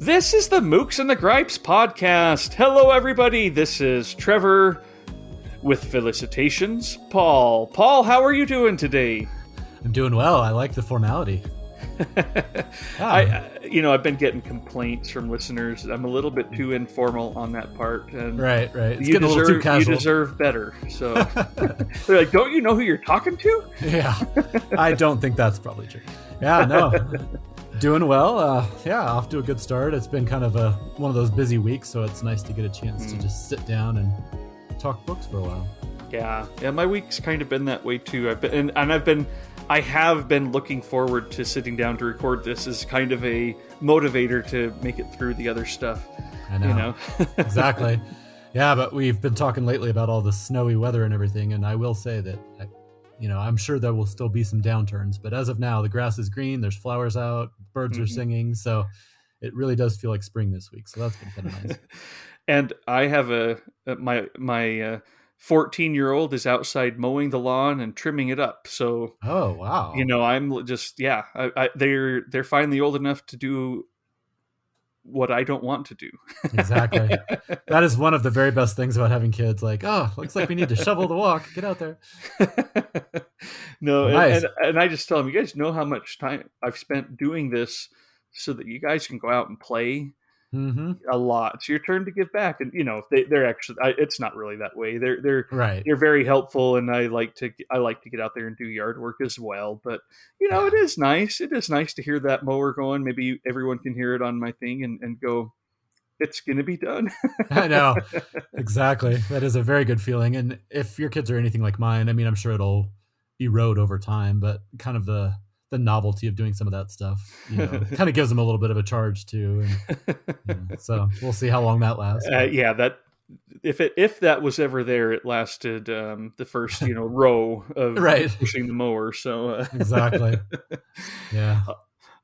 This is the Mooks and the Gripes podcast. Hello, everybody. This is Trevor with felicitations, Paul. Paul, how are you doing today? I'm doing well. I like the formality. I've been getting complaints from listeners. I'm a little bit too informal on that part. And right. It's getting a little too casual. You deserve better. So they're like, don't you know who you're talking to? Yeah, I don't think that's probably true. Yeah, no. Doing well. Off to a good start. It's been kind of one of those busy weeks, so it's nice to get a chance to just sit down and talk books for a while. Yeah. My week's kind of been that way too. I have been looking forward to sitting down to record this as kind of a motivator to make it through the other stuff. I know. Exactly. Yeah, but we've been talking lately about all the snowy weather and everything, and I will say that I'm sure there will still be some downturns, but as of now, the grass is green, there's flowers out, birds are singing, so it really does feel like spring this week. So that's been kind of nice. And I have my 14-year-old is outside mowing the lawn and trimming it up. So, oh wow, I'm just they're finally old enough to do what I don't want to do. Exactly. That is one of the very best things about having kids. Like, oh, looks like we need to shovel the walk. Get out there. No, nice. and I just tell them, you guys know how much time I've spent doing this so that you guys can go out and play a lot. It's your turn to give back. And, they're actually, it's not really that way. They're right. They're very helpful. And I like to get out there and do yard work as well. But, it is nice. It is nice to hear that mower going. Maybe everyone can hear it on my thing and go, it's going to be done. I know. Exactly. That is a very good feeling. And if your kids are anything like mine, I mean, I'm sure it'll erode over time, but kind of the novelty of doing some of that stuff, kind of gives them a little bit of a charge too. And, so we'll see how long that lasts. That if that was ever there, it lasted the first, row of pushing the mower. So exactly. Yeah.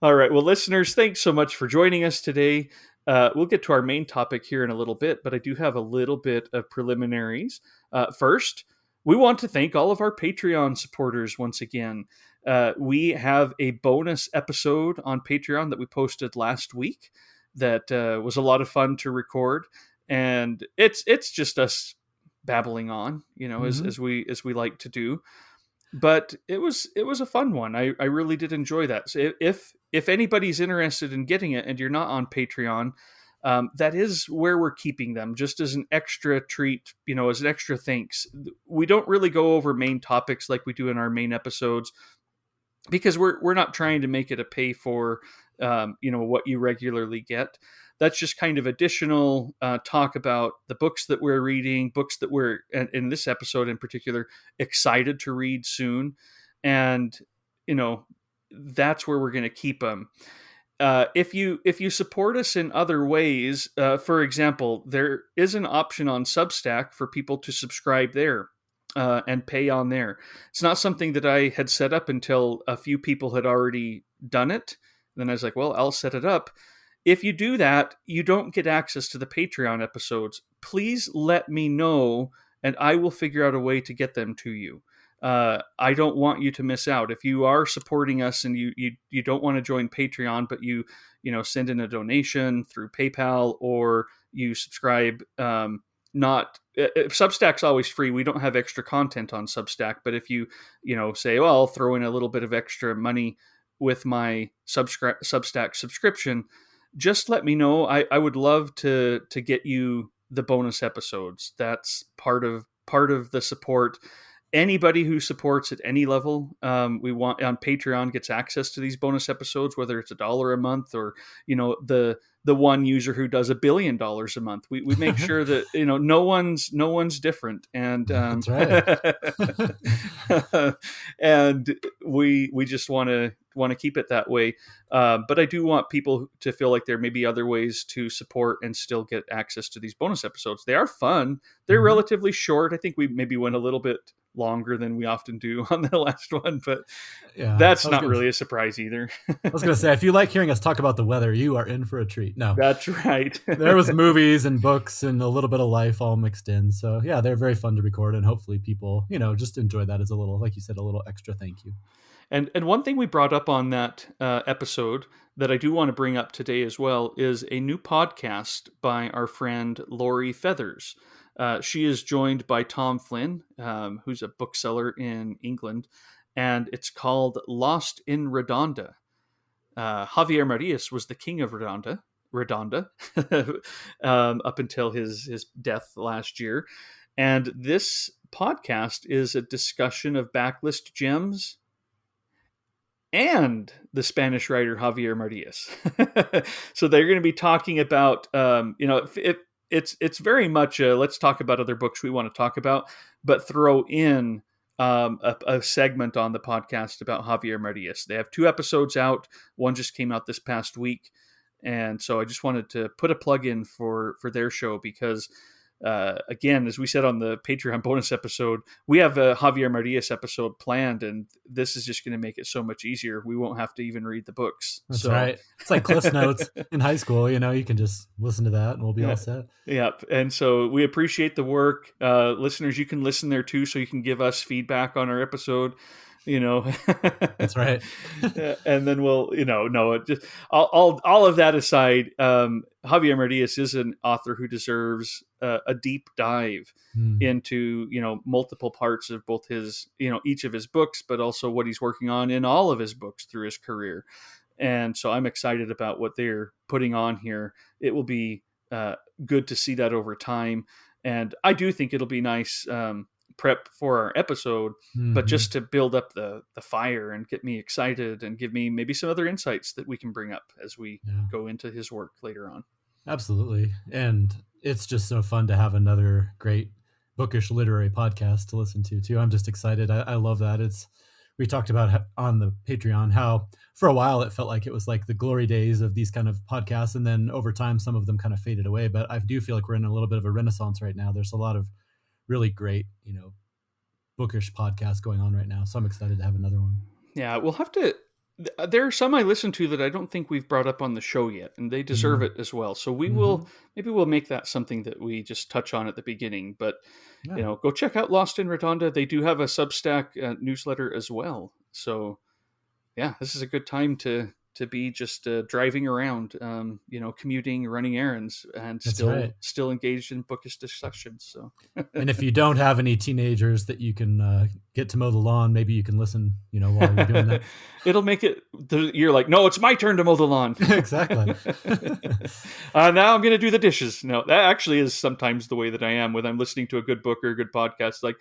All right. Well, listeners, thanks so much for joining us today. We'll get to our main topic here in a little bit, but I do have a little bit of preliminaries. First, we want to thank all of our Patreon supporters once again. We have a bonus episode on Patreon that we posted last week that was a lot of fun to record, and it's just us babbling on, as we like to do. But it was a fun one. I really did enjoy that. So if anybody's interested in getting it and you're not on Patreon, that is where we're keeping them, just as an extra treat, as an extra thanks. We don't really go over main topics like we do in our main episodes, because we're not trying to make it a pay for, what you regularly get. That's just kind of additional talk about the books that we're reading, books that we're, in this episode in particular, excited to read soon. And, that's where we're going to keep them. If you support us in other ways, for example, there is an option on Substack for people to subscribe there and pay on there. It's not something that I had set up until a few people had already done it. Then I was like, well, I'll set it up. If you do that, you don't get access to the Patreon episodes. Please let me know, and I will figure out a way to get them to you. I don't want you to miss out. If you are supporting us and you don't want to join Patreon, but you send in a donation through PayPal, or you subscribe, Substack's always free. We don't have extra content on Substack, but if you say, well, I'll throw in a little bit of extra money with my Substack subscription, just let me know. I would love to get you the bonus episodes. That's part of the support. Anybody who supports at any level, we want on Patreon gets access to these bonus episodes, whether it's $1 a month or, the one user who does $1 billion a month. We make sure that, no one's different. And, that's right. and we just want to keep it that way. But I do want people to feel like there may be other ways to support and still get access to these bonus episodes. They are fun. They're relatively short. I think we maybe went a little bit longer than we often do on the last one, but that's not really a surprise either. I was going to say, if you like hearing us talk about the weather, you are in for a treat. No, that's right. There was movies and books and a little bit of life all mixed in. So yeah, they're very fun to record, and hopefully people, just enjoy that as a little, like you said, a little extra thank you. And one thing we brought up on that episode that I do want to bring up today as well is a new podcast by our friend Lori Feathers. She is joined by Tom Flynn, who's a bookseller in England, and it's called Lost in Redonda. Javier Marias was the king of Redonda, up until his death last year. And this podcast is a discussion of backlist gems and the Spanish writer Javier Marias. So they're going to be talking about, it's very much let's talk about other books we want to talk about, but throw in a segment on the podcast about Javier Marias. They have 2 episodes out. One just came out this past week. And so I just wanted to put a plug in for their show because, again, as we said on the Patreon bonus episode, we have a Javier Marias episode planned, and this is just going to make it so much easier. We won't have to even read the books. That's right. It's like Cliff's Notes in high school. You can just listen to that and we'll be all set. Yep. And so we appreciate the work. Listeners, you can listen there too, so you can give us feedback on our episode. That's right. And then we'll, just all of that aside, Javier Marias is an author who deserves a deep dive into, multiple parts of both his, each of his books, but also what he's working on in all of his books through his career. And so I'm excited about what they're putting on here. It will be good to see that over time. And I do think it'll be nice, prep for our episode, but just to build up the fire and get me excited and give me maybe some other insights that we can bring up as we go into his work later on. Absolutely. And it's just so fun to have another great bookish literary podcast to listen to too. I'm just excited. I love that. We talked about on the Patreon how for a while it felt like it was like the glory days of these kind of podcasts, and then over time some of them kind of faded away, but I do feel like we're in a little bit of a renaissance right now. There's a lot of really great, bookish podcasts going on right now. So I'm excited to have another one. Yeah, we'll have to. There are some I listen to that I don't think we've brought up on the show yet, and they deserve it as well. So maybe we'll make that something that we just touch on at the beginning. But go check out Lost in Redonda. They do have a Substack newsletter as well. So yeah, this is a good time to be just driving around, commuting, running errands, and still engaged in bookish discussions. So, and if you don't have any teenagers that you can get to mow the lawn, maybe you can listen, while you're doing that. It'll make it. You're like, no, it's my turn to mow the lawn. Exactly. Now I'm going to do the dishes. No, that actually is sometimes the way that I am when I'm listening to a good book or a good podcast. Like,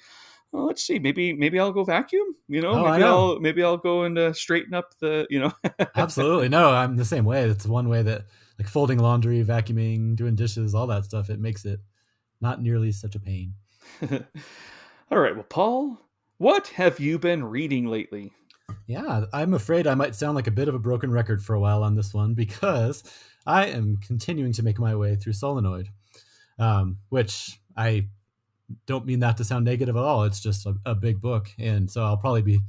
well, let's see. Maybe I'll go vacuum. Maybe I'll go and straighten up the. Absolutely, no. I'm the same way. It's one way that, like, folding laundry, vacuuming, doing dishes, all that stuff. It makes it not nearly such a pain. All right. Well, Paul, what have you been reading lately? Yeah, I'm afraid I might sound like a bit of a broken record for a while on this one because I am continuing to make my way through Solenoid, which I don't mean that to sound negative at all. It's just a big book. And so I'll probably be,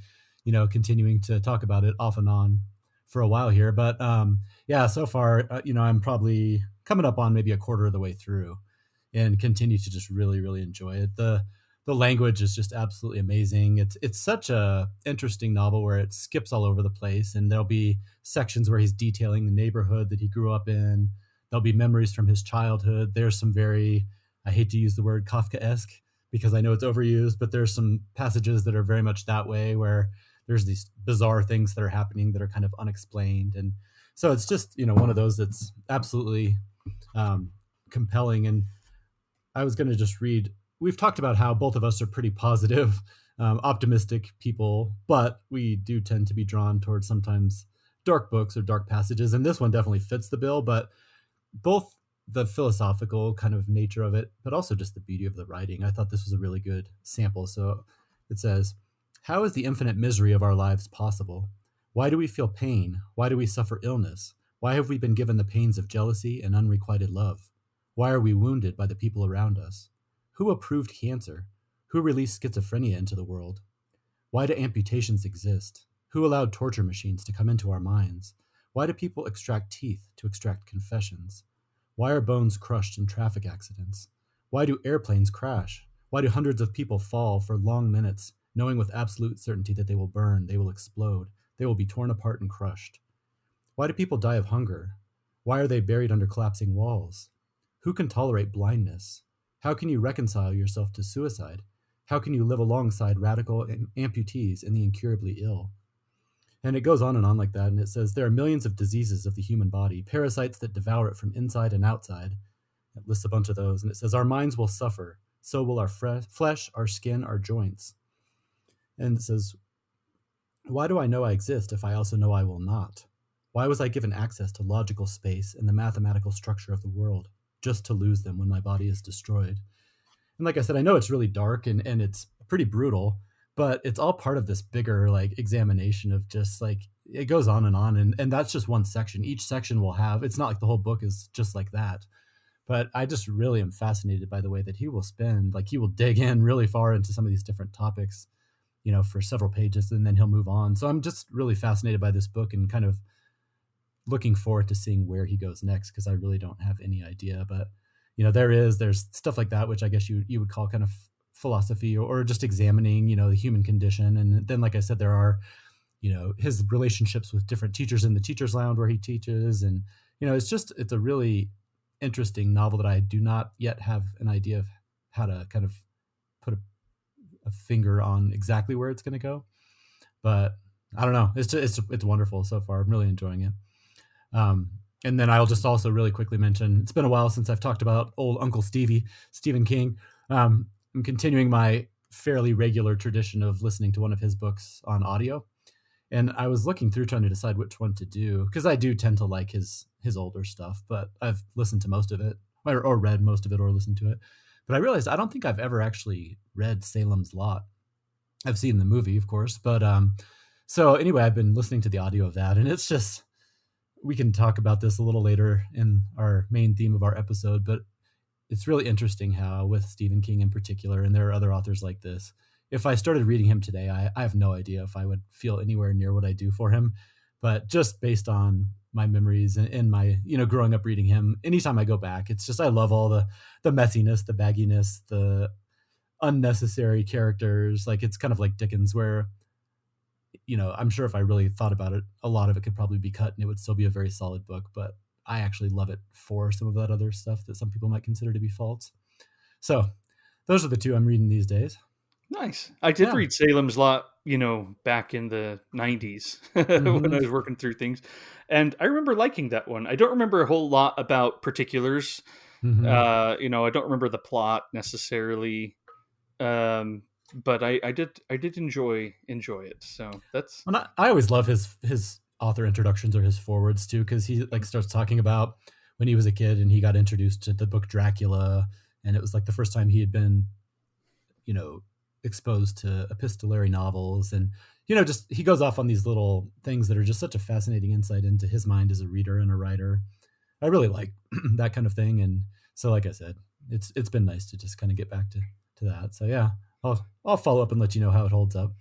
continuing to talk about it off and on for a while here. But so far, I'm probably coming up on maybe a quarter of the way through and continue to just really, really enjoy it. The language is just absolutely amazing. It's such a interesting novel where it skips all over the place, and there'll be sections where he's detailing the neighborhood that he grew up in. There'll be memories from his childhood. There's some I hate to use the word Kafkaesque because I know it's overused, but there's some passages that are very much that way where there's these bizarre things that are happening that are kind of unexplained. And so it's just, one of those that's absolutely compelling. And I was going to just read, we've talked about how both of us are pretty positive, optimistic people, but we do tend to be drawn towards sometimes dark books or dark passages. And this one definitely fits the bill, but both the philosophical kind of nature of it, but also just the beauty of the writing. I thought this was a really good sample. So it says, how is the infinite misery of our lives possible? Why do we feel pain? Why do we suffer illness? Why have we been given the pains of jealousy and unrequited love? Why are we wounded by the people around us? Who approved cancer? Who released schizophrenia into the world? Why do amputations exist? Who allowed torture machines to come into our minds? Why do people extract teeth to extract confessions? Why are bones crushed in traffic accidents? Why do airplanes crash? Why do hundreds of people fall for long minutes, knowing with absolute certainty that they will burn, they will explode, they will be torn apart and crushed? Why do people die of hunger? Why are they buried under collapsing walls? Who can tolerate blindness? How can you reconcile yourself to suicide? How can you live alongside radical amputees and the incurably ill? And it goes on and on like that. And it says there are millions of diseases of the human body, parasites that devour it from inside and outside. It lists a bunch of those. And it says our minds will suffer. So will our flesh, our skin, our joints. And it says, why do I know I exist if I also know I will not? Why was I given access to logical space and the mathematical structure of the world just to lose them when my body is destroyed? And like I said, I know it's really dark and it's pretty brutal, but it's all part of this bigger like examination of just like it goes on and that's just one section. Each section will have, it's not like the whole book is just like that. But I just really am fascinated by the way that he will spend, like he will dig in really far into some of these different topics, for several pages, and then he'll move on. So I'm just really fascinated by this book and kind of looking forward to seeing where he goes next, because I really don't have any idea. But there's stuff like that which I guess you would call kind of philosophy, or just examining the human condition. And then, like I said, there are his relationships with different teachers in the teachers lounge where he teaches. And it's a really interesting novel that I do not yet have an idea of how to kind of put a finger on exactly where it's going to go. But I don't know. It's wonderful so far. I'm really enjoying it. And then I'll just also really quickly mention, it's been a while since I've talked about old Uncle Stephen King. I'm continuing my fairly regular tradition of listening to one of his books on audio. And I was looking through trying to decide which one to do, because I do tend to like his older stuff, but I've listened to most of it, or read most of it, or listened to it. But I realized I don't think I've ever actually read Salem's Lot. I've seen the movie, of course, but so anyway, I've been listening to the audio of that, and it's just, we can talk about this a little later in our main theme of our episode, but it's really interesting how with Stephen King in particular, and there are other authors like this, if I started reading him today, I have no idea if I would feel anywhere near what I do for him. But just based on my memories and my, growing up reading him, anytime I go back, it's just, I love all the messiness, the bagginess, the unnecessary characters. Like, it's kind of like Dickens, where, I'm sure if I really thought about it, a lot of it could probably be cut and it would still be a very solid book. But I actually love it for some of that other stuff that some people might consider to be faults. So those are the two I'm reading these days. Nice. I did read Salem's Lot, back in the 90s when I was working through things. And I remember liking that one. I don't remember a whole lot about particulars. I don't remember the plot necessarily. But I did enjoy it. So that's... And I always love his author introductions or his forwards too, because he like starts talking about when he was a kid and he got introduced to the book Dracula, and it was like the first time he had been, exposed to epistolary novels. And just he goes off on these little things that are just such a fascinating insight into his mind as a reader and a writer. I really like that kind of thing. And so, like I said, it's been nice to just kind of get back to that. So yeah, I'll follow up and let you know how it holds up.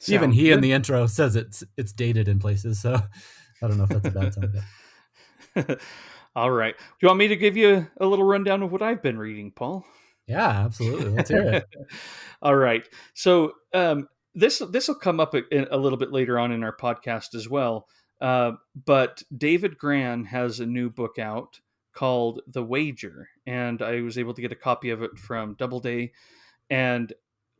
Even he in the intro says it's dated in places, so I don't know if that's a bad sign. All right. Do you want me to give you a little rundown of what I've been reading, Paul? Yeah, absolutely. Let's hear it. All right. So this will come up a little bit later on in our podcast as well. But David Grann has a new book out called The Wager, and I was able to get a copy of it from Doubleday. And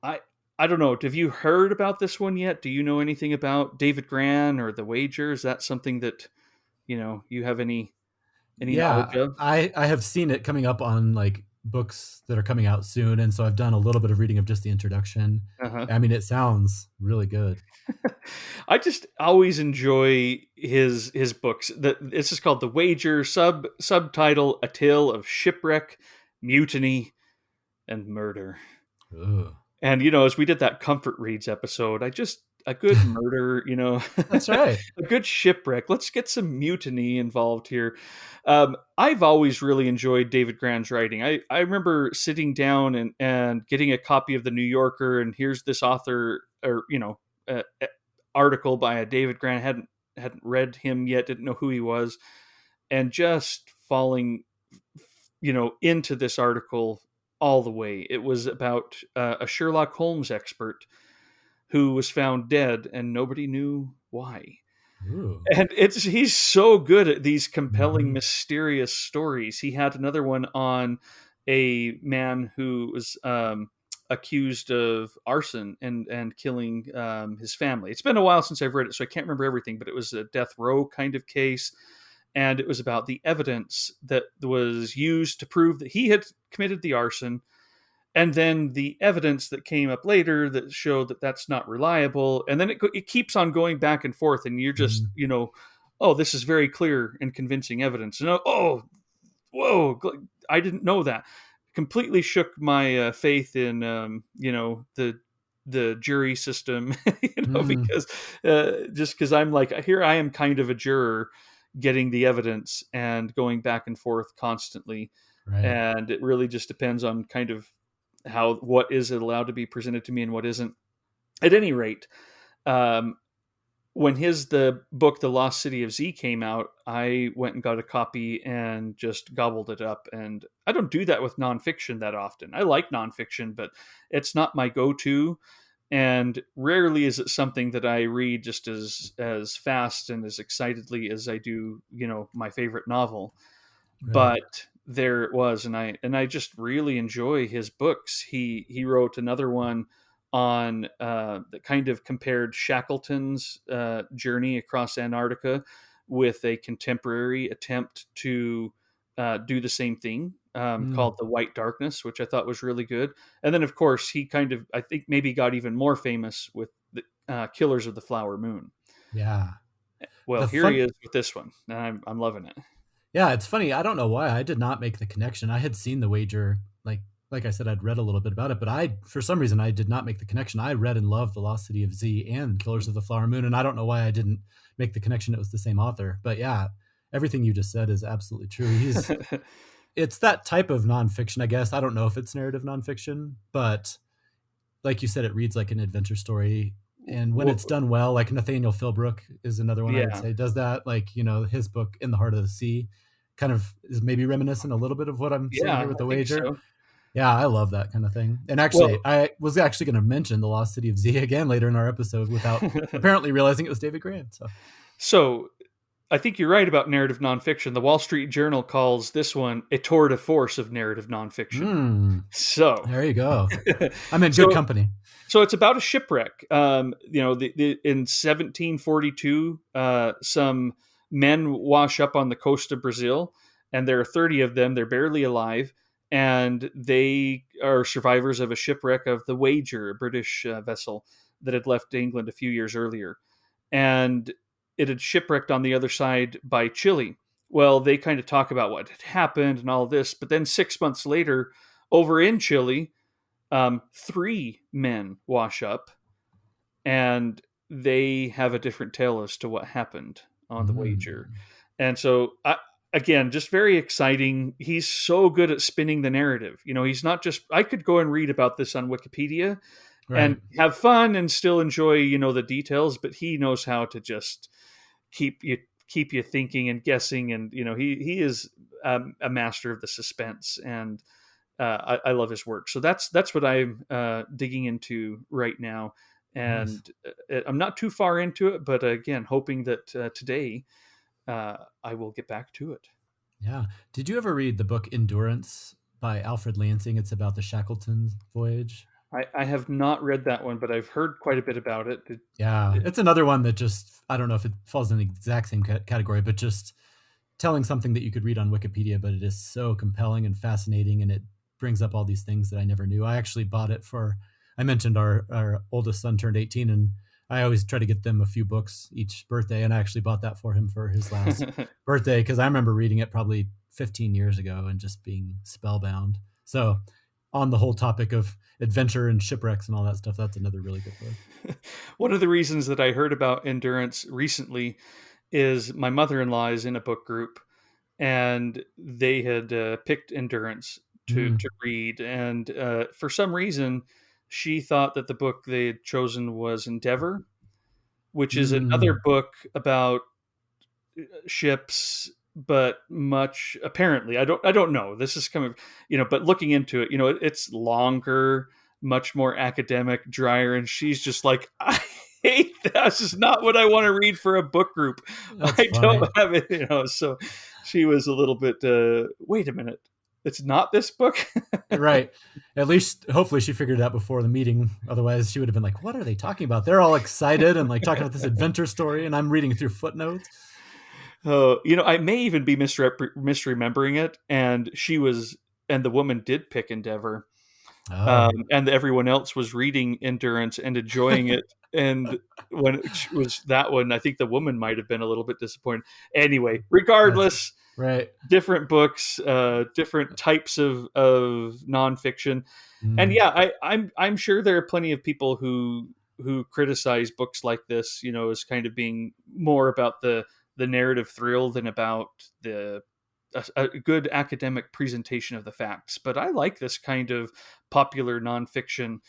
I don't know, have you heard about this one yet? Do you know anything about David Grann or The Wager? Is that something that you have any knowledge of? I have seen it coming up on like books that are coming out soon, and so I've done a little bit of reading of just the introduction. I mean, it sounds really good. I just always enjoy his books. This is called The Wager, subtitle A Tale of Shipwreck, Mutiny, and Murder. Ooh. And as we did that comfort reads episode, a good murder, That's right. A good shipwreck. Let's get some mutiny involved here. I've always really enjoyed David Grann's writing. I remember sitting down and getting a copy of the New Yorker, and here's this author or article by a David Grann. Hadn't read him yet, didn't know who he was, and just falling into this article all the way. It was about a Sherlock Holmes expert who was found dead and nobody knew why. Ooh. And he's so good at these compelling, Hmm. mysterious stories. He had another one on a man who was accused of arson and killing his family. It's been a while since I've read it, so I can't remember everything, but it was a death row kind of case. And it was about the evidence that was used to prove that he had committed the arson, and then the evidence that came up later that showed that that's not reliable, and then it keeps on going back and forth, and you're just, Hmm. oh, this is very clear and convincing evidence, and oh, whoa, I didn't know that. Completely shook my faith in the jury system, Hmm. because just because I'm like, here I am kind of a juror getting the evidence and going back and forth constantly, Right. and it really just depends on kind of how what is allowed to be presented to me and what isn't. At any rate, um, when the book The Lost City of Z came out, I went and got a copy and just gobbled it up. And I don't do that with nonfiction that often. I like nonfiction, but it's not my go-to. And rarely is it something that I read just as fast and as excitedly as I do, my favorite novel. Right. But there it was, and I just really enjoy his books. He wrote another one on that kind of compared Shackleton's journey across Antarctica with a contemporary attempt to do the same thing, Mm. called The White Darkness, which I thought was really good. And then, of course, he kind of, I think, maybe got even more famous with the Killers of the Flower Moon. Yeah. Well, The here he fun. is with this one, and I'm loving it. Yeah, it's funny. I don't know why I did not make the connection. I had seen The Wager, like I said, I'd read a little bit about it, but for some reason I did not make the connection. I read and loved The Lost City of Z and Killers of the Flower Moon, and I don't know why I didn't make the connection. It was the same author, but yeah, everything you just said is absolutely true. It's that type of nonfiction, I guess. I don't know if it's narrative nonfiction, but like you said, it reads like an adventure story. And when Well, it's done well, like Nathaniel Philbrook is another one I would yeah. say does that. Like, his book In the Heart of the Sea kind of is maybe reminiscent a little bit of what I'm saying Yeah, here with I The think Wager. so. Yeah, I love that kind of thing. And actually, Well, I was actually going to mention The Lost City of Z again later in our episode without apparently realizing it was David Grant. So, so I think you're right about narrative nonfiction. The Wall Street Journal calls this one a tour de force of narrative nonfiction. mm, So, there you go. I'm in good so, company. so it's about a shipwreck. In 1742, some men wash up on the coast of Brazil, and there are 30 of them. They're barely alive, and they are survivors of a shipwreck of the Wager, a British vessel that had left England a few years earlier, and it had shipwrecked on the other side by Chile. Well, they kind of talk about what had happened and all this, but then 6 months later, over in Chile, three men wash up, and they have a different tale as to what happened on the Wager. Mm, And so, again, just very exciting. He's so good at spinning the narrative. He's not just, I could go and read about this on Wikipedia and right. have fun and still enjoy, the details, but he knows how to just keep you keep you thinking and guessing, and he is a master of the suspense, and I love his work. So that's what I'm digging into right now, Nice. and I'm not too far into it, but again, hoping that today I will get back to it. Yeah. Did you ever read the book Endurance by Alfred Lansing? It's about the Shackleton voyage. I have not read that one, but I've heard quite a bit about it. Yeah, it's another one that just, I don't know if it falls in the exact same category, but just telling something that you could read on Wikipedia, but it is so compelling and fascinating, and it brings up all these things that I never knew. I actually bought it for, I mentioned our oldest son turned 18, and I always try to get them a few books each birthday, and I actually bought that for him for his last birthday because I remember reading it probably 15 years ago and just being spellbound. So, on the whole topic of adventure and shipwrecks and all that stuff, that's another really good book. One of the reasons that I heard about Endurance recently is my mother-in-law is in a book group, and they had picked Endurance to Mm. read, and for some reason she thought that the book they had chosen was Endeavor, which is another Mm. book about ships, but much apparently I don't know, this is coming, but looking into it, it's longer, much more academic, drier, and she's just like, hate that. This is not what I want to read for a book group. That's I don't funny. have it. So she was a little bit, wait a minute. It's not this book. Right. At least, hopefully, she figured it out before the meeting. Otherwise, she would have been like, "What are they talking about? They're all excited and like talking about this adventure story, and I'm reading through footnotes." I may even be misremembering it. And and the woman did pick Endeavor. Oh, And everyone else was reading Endurance and enjoying it. And when it was that one, I think the woman might have been a little bit disappointed. Anyway, that's regardless, right. different books, different types of nonfiction, and Mm, yeah, I'm sure there are plenty of people who criticize books like this, as kind of being more about the narrative thrill than about a good academic presentation of the facts. But I like this kind of popular nonfiction.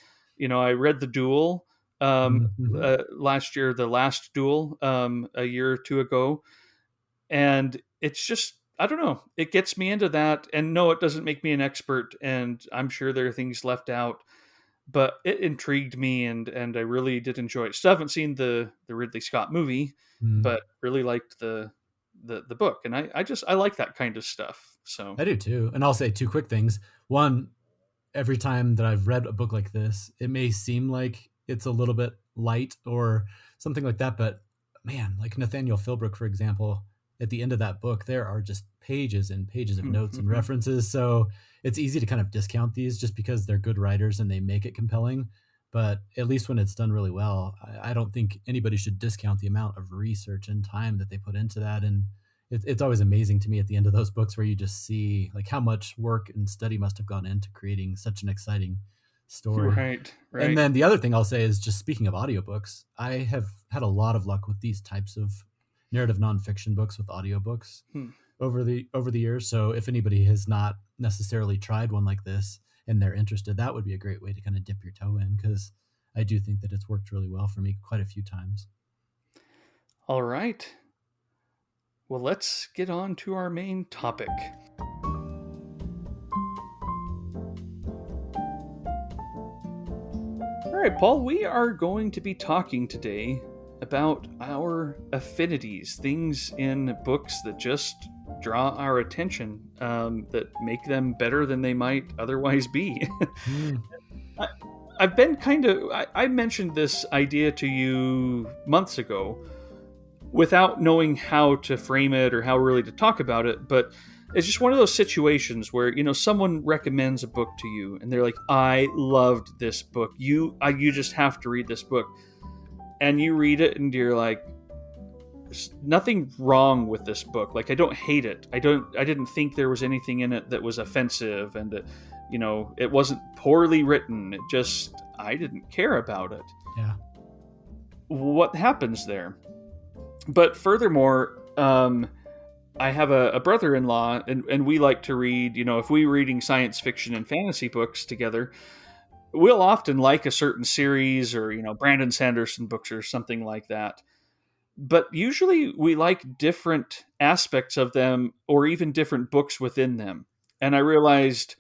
I read The Duel mhm, last year, The Last Duel, a year or two ago, and it's just, I don't know, it gets me into that. And no, it doesn't make me an expert, and I'm sure there are things left out, but it intrigued me, and I really did enjoy it. Still haven't seen the Ridley Scott movie, mm. but really liked the book, and I like that kind of stuff. So I do too. And I'll say two quick things. One, every time that I've read a book like this, it may seem like it's a little bit light or something like that, but man, like Nathaniel Philbrook, for example, at the end of that book, there are just pages and pages of notes and mhm. references. So it's easy to kind of discount these just because they're good writers and they make it compelling. But at least when it's done really well, I don't think anybody should discount the amount of research and time that they put into that. And it's always amazing to me at the end of those books where you just see like how much work and study must have gone into creating such an exciting story. Right, And right. then the other thing I'll say is just speaking of audiobooks, I have had a lot of luck with these types of narrative nonfiction books with audiobooks Hmm. over the years. So if anybody has not necessarily tried one like this and they're interested, that would be a great way to kind of dip your toe in because I do think that it's worked really well for me quite a few times. All right. Well, let's get on to our main topic. All right, Paul, we are going to be talking today about our affinities, things in books that just draw our attention, that make them better than they might otherwise be. Mm, I, I've been I mentioned this idea to you months ago without knowing how to frame it or how really to talk about it, but it's just one of those situations where someone recommends a book to you and they're like, I loved this book, you just have to read this book. And you read it and you're like, there's nothing wrong with this book. Like, I don't hate it. I didn't think there was anything in it that was offensive, and it wasn't poorly written. It just, I didn't care about it. yeah. What happens there? But furthermore, I have a brother-in-law, and we like to read. If we're reading science fiction and fantasy books together, we'll often like a certain series, or Brandon Sanderson books or something like that. But usually we like different aspects of them, or even different books within them. And I realized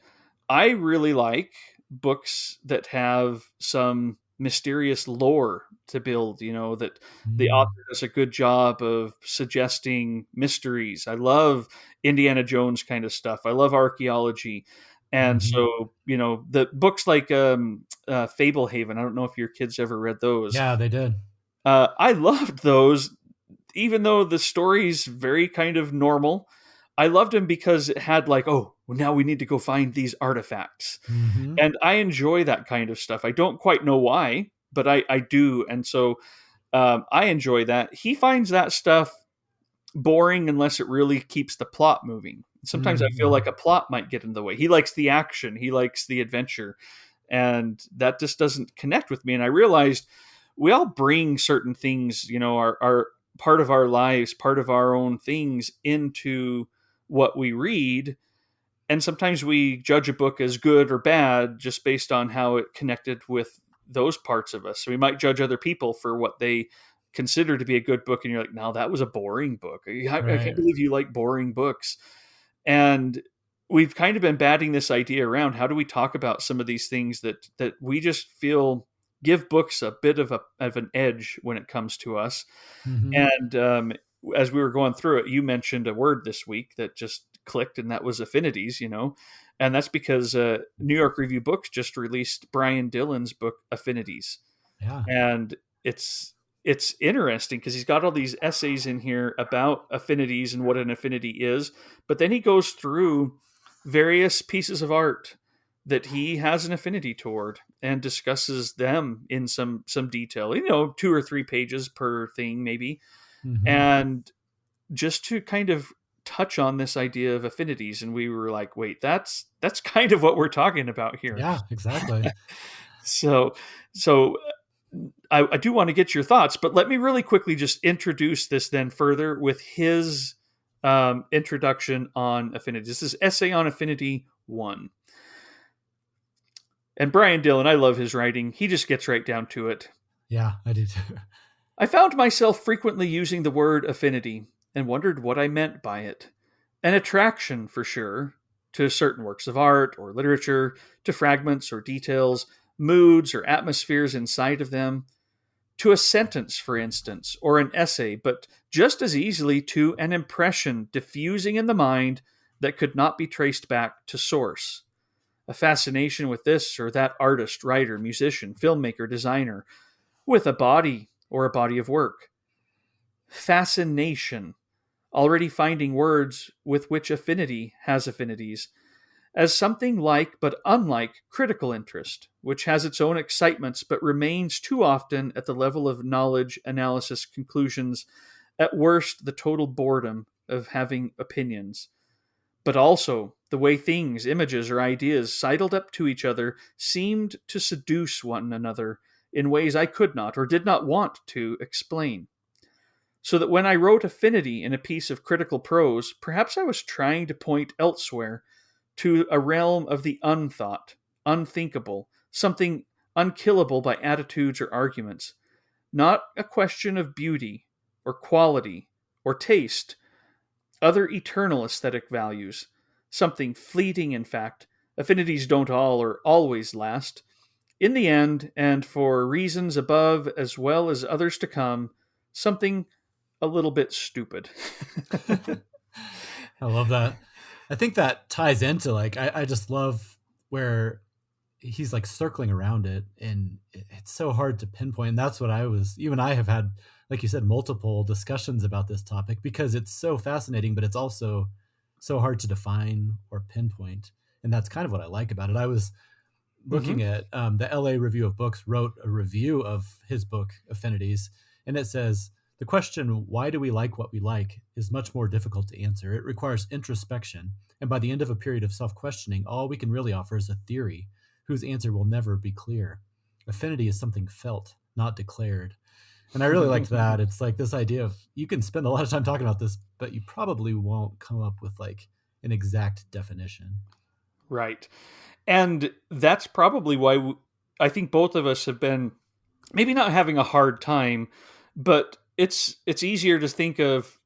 I really like books that have some mysterious lore to build, that the Mm, author does a good job of suggesting mysteries. I love Indiana Jones kind of stuff. I love archaeology. And mhm. so, the books like Fablehaven, I don't know if your kids ever read those. Yeah, they did. I loved those, even though the story's very kind of normal. I loved them because it had like, oh, well, now we need to go find these artifacts. Mhm. And I enjoy that kind of stuff. I don't quite know why, but I do. And so I enjoy that. He finds that stuff boring unless it really keeps the plot moving. Sometimes I feel like Mhm. a plot might get in the way. He likes the action, he likes the adventure, and that just doesn't connect with me. And I realized we all bring certain things, our part of our lives, part of our own things into what we read. And sometimes we judge a book as good or bad just based on how it connected with those parts of us. So we might judge other people for what they consider to be a good book, and you're like, no, that was a boring book. I can't Right. believe you like boring books. And we've kind of been batting this idea around. How do we talk about some of these things that we just feel give books a bit of an edge when it comes to us. Mm-hmm. And as we were going through it, you mentioned a word this week that just clicked, and that was affinities, and that's because New York Review Books just released Brian Dillon's book Affinities, Yeah. and it's interesting because he's got all these essays in here about affinities and what an affinity is, but then he goes through various pieces of art that he has an affinity toward and discusses them in some detail, 2 or 3 pages per thing maybe, Mm-hmm. and just to kind of touch on this idea of affinities. And we were like, wait, that's kind of what we're talking about here. Yeah, exactly. So I do want to get your thoughts, but let me really quickly just introduce this then further with his introduction on affinity. This is Essay on Affinity 1. And Brian Dillon, I love his writing. He just gets right down to it. Yeah, I do too. I found myself frequently using the word affinity and wondered what I meant by it. An attraction, for sure, to certain works of art or literature, to fragments or details, moods or atmospheres inside of them, to a sentence, for instance, or an essay, but just as easily to an impression diffusing in the mind that could not be traced back to source. A fascination with this or that artist, writer, musician, filmmaker, designer, with a body or a body of work. Fascination, already finding words with which affinity has affinities, as something like but unlike critical interest, which has its own excitements but remains too often at the level of knowledge, analysis, conclusions, at worst the total boredom of having opinions. But also, the way things, images, or ideas sidled up to each other seemed to seduce one another in ways I could not or did not want to explain. So that when I wrote affinity in a piece of critical prose, perhaps I was trying to point elsewhere to a realm of the unthought, unthinkable, something unkillable by attitudes or arguments, not a question of beauty or quality or taste, other eternal aesthetic values, something fleeting, in fact. Affinities don't all or always last. In the end, and for reasons above as well as others to come, something a little bit stupid. I love that. I think that ties into like I just love where he's like circling around it, and it's so hard to pinpoint. And that's what I have had, like you said, multiple discussions about this topic because it's so fascinating, but it's also so hard to define or pinpoint. And that's kind of what I like about it. I was looking Mm-hmm. at the LA Review of Books wrote a review of his book Affinities, and it says the question why do we like what we like is much more difficult to answer. It requires introspection, and by the end of a period of self-questioning, all we can really offer is a theory whose answer will never be clear. Affinity is something felt, not declared. And I really liked that. It's like this idea of you can spend a lot of time talking about this, but you probably won't come up with like an exact definition. Right. And that's probably why I think both of us have been maybe not having a hard time, but it's easier to think of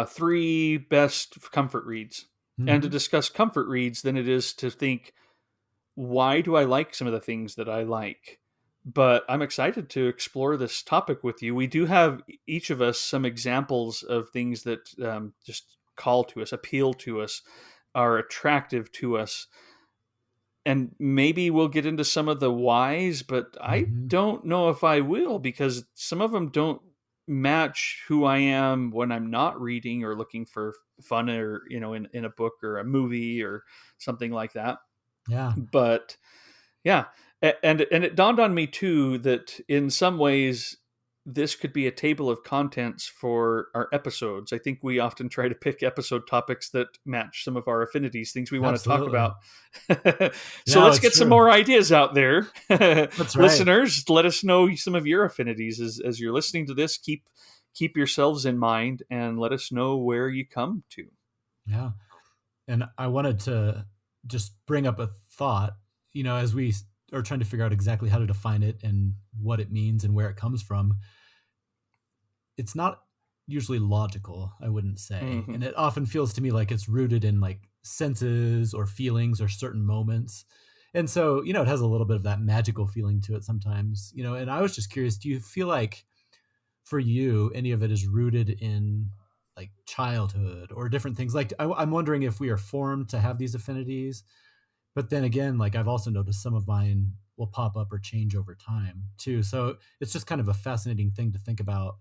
3 best comfort reads and to Mm-hmm. discuss comfort reads than it is to think, why do I like some of the things that I like? But I'm excited to explore this topic with you. We do have each of us some examples of things that just call to us, appeal to us, are attractive to us, and maybe we'll get into some of the whys, but I Mm-hmm. don't know if I will because some of them don't match who I am when I'm not reading or looking for fun or, in a book or a movie or something like that. Yeah, But yeah, and it dawned on me too that in some ways this could be a table of contents for our episodes. I think we often try to pick episode topics that match some of our affinities, things we want to talk absolutely. about. So Yeah, let's it's get some true. more ideas out there. That's right. Listeners, let us know some of your affinities as you're listening to this. Keep yourselves in mind and let us know where you come to. Yeah. And I wanted to just bring up a thought, as we are trying to figure out exactly how to define it and what it means and where it comes from. It's not usually logical, I wouldn't say. Hmm. And it often feels to me like it's rooted in like senses or feelings or certain moments. And so, it has a little bit of that magical feeling to it sometimes, and I was just curious, do you feel like for you, any of it is rooted in like childhood or different things? Like, I'm wondering if we are formed to have these affinities, but then again, like I've also noticed some of mine will pop up or change over time too. So it's just kind of a fascinating thing to think about.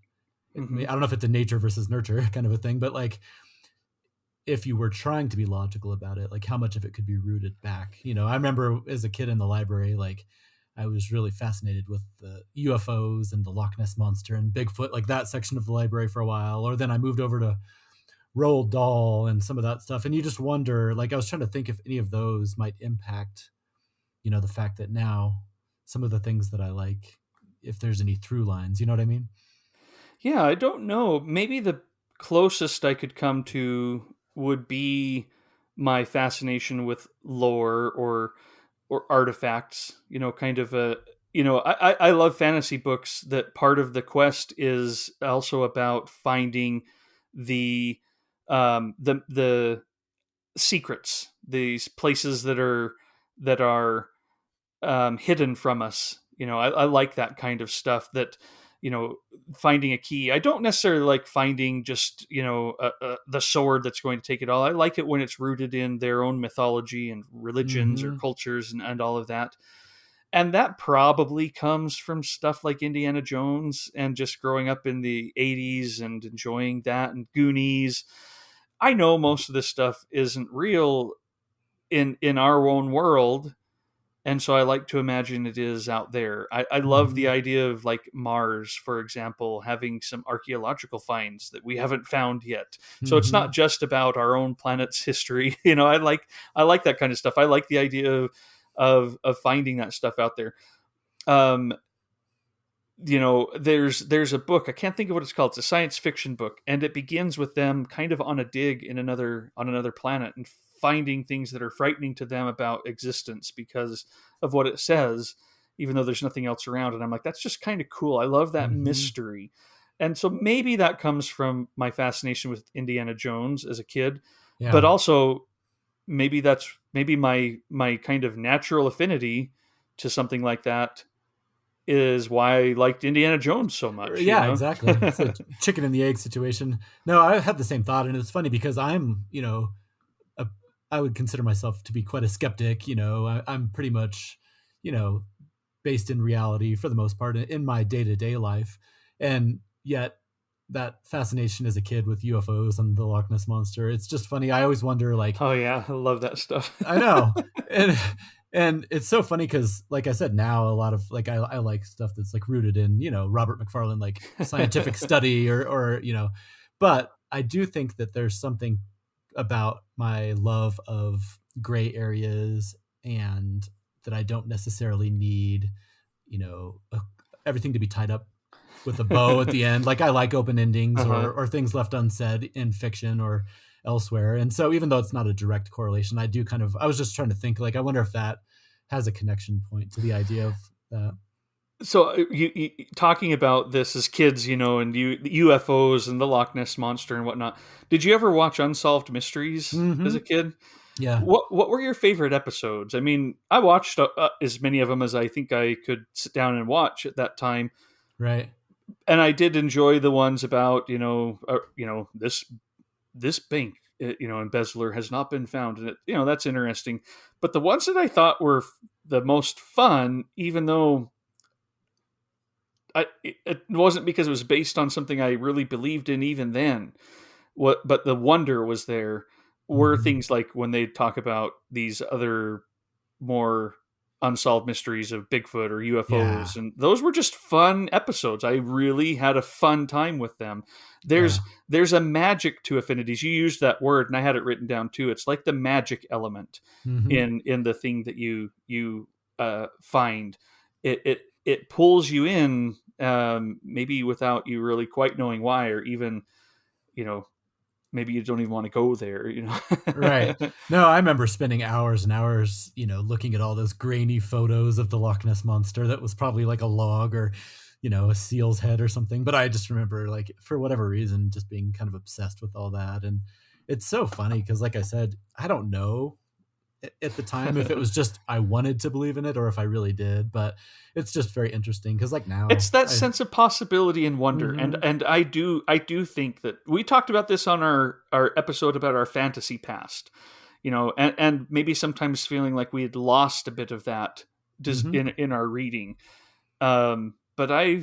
I Hmm. don't know if it's a nature versus nurture kind of a thing, but like if you were trying to be logical about it, like how much of it could be rooted back. I remember as a kid in the library, like I was really fascinated with the UFOs and the Loch Ness monster and Bigfoot, like that section of the library for a while. Or then I moved over to Roald Dahl and some of that stuff. And you just wonder, like I was trying to think if any of those might impact, the fact that now some of the things that I like, if there's any through lines, you know what I mean? Yeah, I don't know. Maybe the closest I could come to would be my fascination with lore or artifacts. Kind of a I love fantasy books that part of the quest is also about finding the the secrets, these places that are hidden from us. I like that kind of stuff. That you know, finding a key. I don't necessarily like finding just the sword that's going to take it all. I like it when it's rooted in their own mythology and religions or Mm-hmm. cultures and all of that. And that probably comes from stuff like Indiana Jones and just growing up in the 80s and enjoying that, and Goonies. I know most of this stuff isn't real in our own world, and so I like to imagine it is out there. I love the Mm-hmm. idea of like Mars, for example, having some archaeological finds that we haven't found yet. So it's Mm-hmm. not just about our own planet's history. I like that kind of stuff. I like the idea of finding that stuff out there. Um, there's a book, I can't think of what it's called. It's a science fiction book, and it begins with them kind of on a dig in another planet and finding things that are frightening to them about existence because of what it says, even though there's nothing else around. And I'm like, that's just kind of cool. I love that Mm-hmm. mystery. And so maybe that comes from my fascination with Indiana Jones as a kid, but Yeah. also maybe my kind of natural affinity to something like that is why I liked Indiana Jones so much, Yeah, exactly. It's a chicken and the egg situation. No, I had the same thought, and it's funny because I'm, a, I would consider myself to be quite a skeptic. I'm pretty much, you know, based in reality for the most part in my day to day life, and yet that fascination as a kid with UFOs and the Loch Ness monster. It's just funny. I always wonder, like, Oh yeah, I love that stuff. I know, and it's so funny because, like I said, now a lot of like I like stuff that's like rooted in Robert McFarlane, like scientific study or but I do think that there's something about my love of gray areas and that I don't necessarily need you know a, everything to be tied up with a bow at the end. Like I like open endings Uh-huh. or things left unsaid in fiction or elsewhere. And so even though it's not a direct correlation, I do kind of I was just trying to think like I wonder if that has a connection point to the idea of that. So you talking about this as kids, and UFOs and the Loch Ness monster and whatnot. Did you ever watch Unsolved Mysteries as Mm-hmm. a kid? Yeah. What were your favorite episodes? I mean, I watched as many of them as I think I could sit down and watch at that time, Right. and I did enjoy the ones about this bank, embezzler has not been found, and that's interesting. But the ones that I thought were the most fun, even though it wasn't because it was based on something I really believed in even then, but the wonder was there, were Mm-hmm. things like when they talk about these other more unsolved mysteries of Bigfoot or Yeah. UFOs, and those were just fun episodes. I really had a fun time with them. Yeah. There's a magic to affinities. You used that word, and I had it written down too. It's like the magic element Mm-hmm. in the thing that you find. It pulls you in, maybe without you really quite knowing why, or even you know maybe you don't even want to go there. Right. No, I remember spending hours and hours, looking at all those grainy photos of the Loch Ness monster that was probably like a log or, a seal's head or something. But I just remember, like, for whatever reason, just being kind of obsessed with all that. And it's so funny because, like I said, I don't know at the time if it was just I wanted to believe in it or if I really did. But it's just very interesting because like now It's that sense of possibility and wonder, mm-hmm, and I do think that we talked about this on our episode about our fantasy past, and maybe sometimes feeling like we had lost a bit of that mm-hmm. in our reading. But I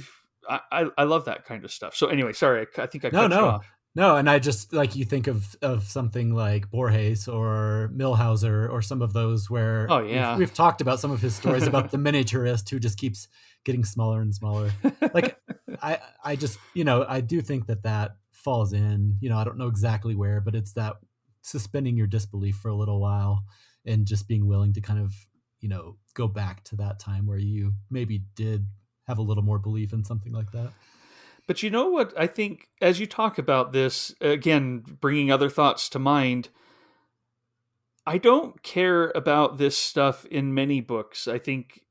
love that kind of stuff. So anyway, sorry, I think I No, cut you no, off. no. And I just like you think of something like Borges or Millhauser or some of those where Oh we've yeah. we've talked about some of his stories about the miniaturist who just keeps getting smaller and smaller. Like I just I do think that falls in. I don't know exactly where, but it's that suspending your disbelief for a little while and just being willing to kind of go back to that time where you maybe did have a little more belief in something like that. But you know what? I think as you talk about this, again, bringing other thoughts to mind, I don't care about this stuff in many books. I think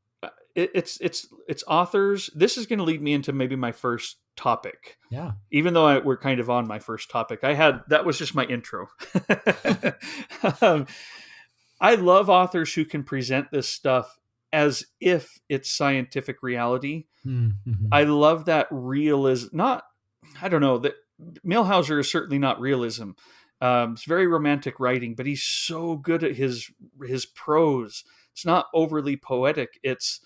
it's authors. This is going to lead me into maybe my first topic. Yeah. Even though we're kind of on my first topic, that was just my intro. um, I love authors who can present this stuff as if it's scientific reality. Mm-hmm. I love that realism. Not, I don't know that Millhauser is certainly not realism. It's very romantic writing, but he's so good at his prose. It's not overly poetic. It's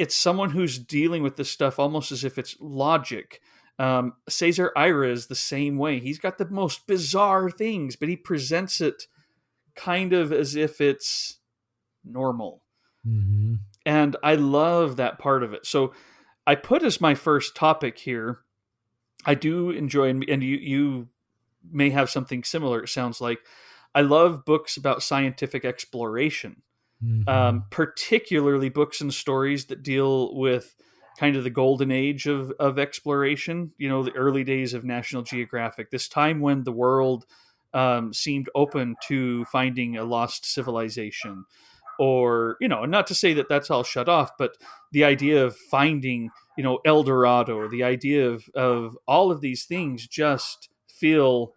someone who's dealing with this stuff almost as if it's logic. Cesar Ira is the same way. He's got the most bizarre things, but he presents it kind of as if it's normal. Mm-hmm. And I love that part of it. So I put as my first topic here. I do enjoy, and you may have something similar. It sounds like I love books about scientific exploration, Mm-hmm. particularly books and stories that deal with kind of the golden age of exploration. The early days of National Geographic, this time when the world seemed open to finding a lost civilization, or not to say that that's all shut off, but the idea of finding El Dorado, the idea of all of these things just feel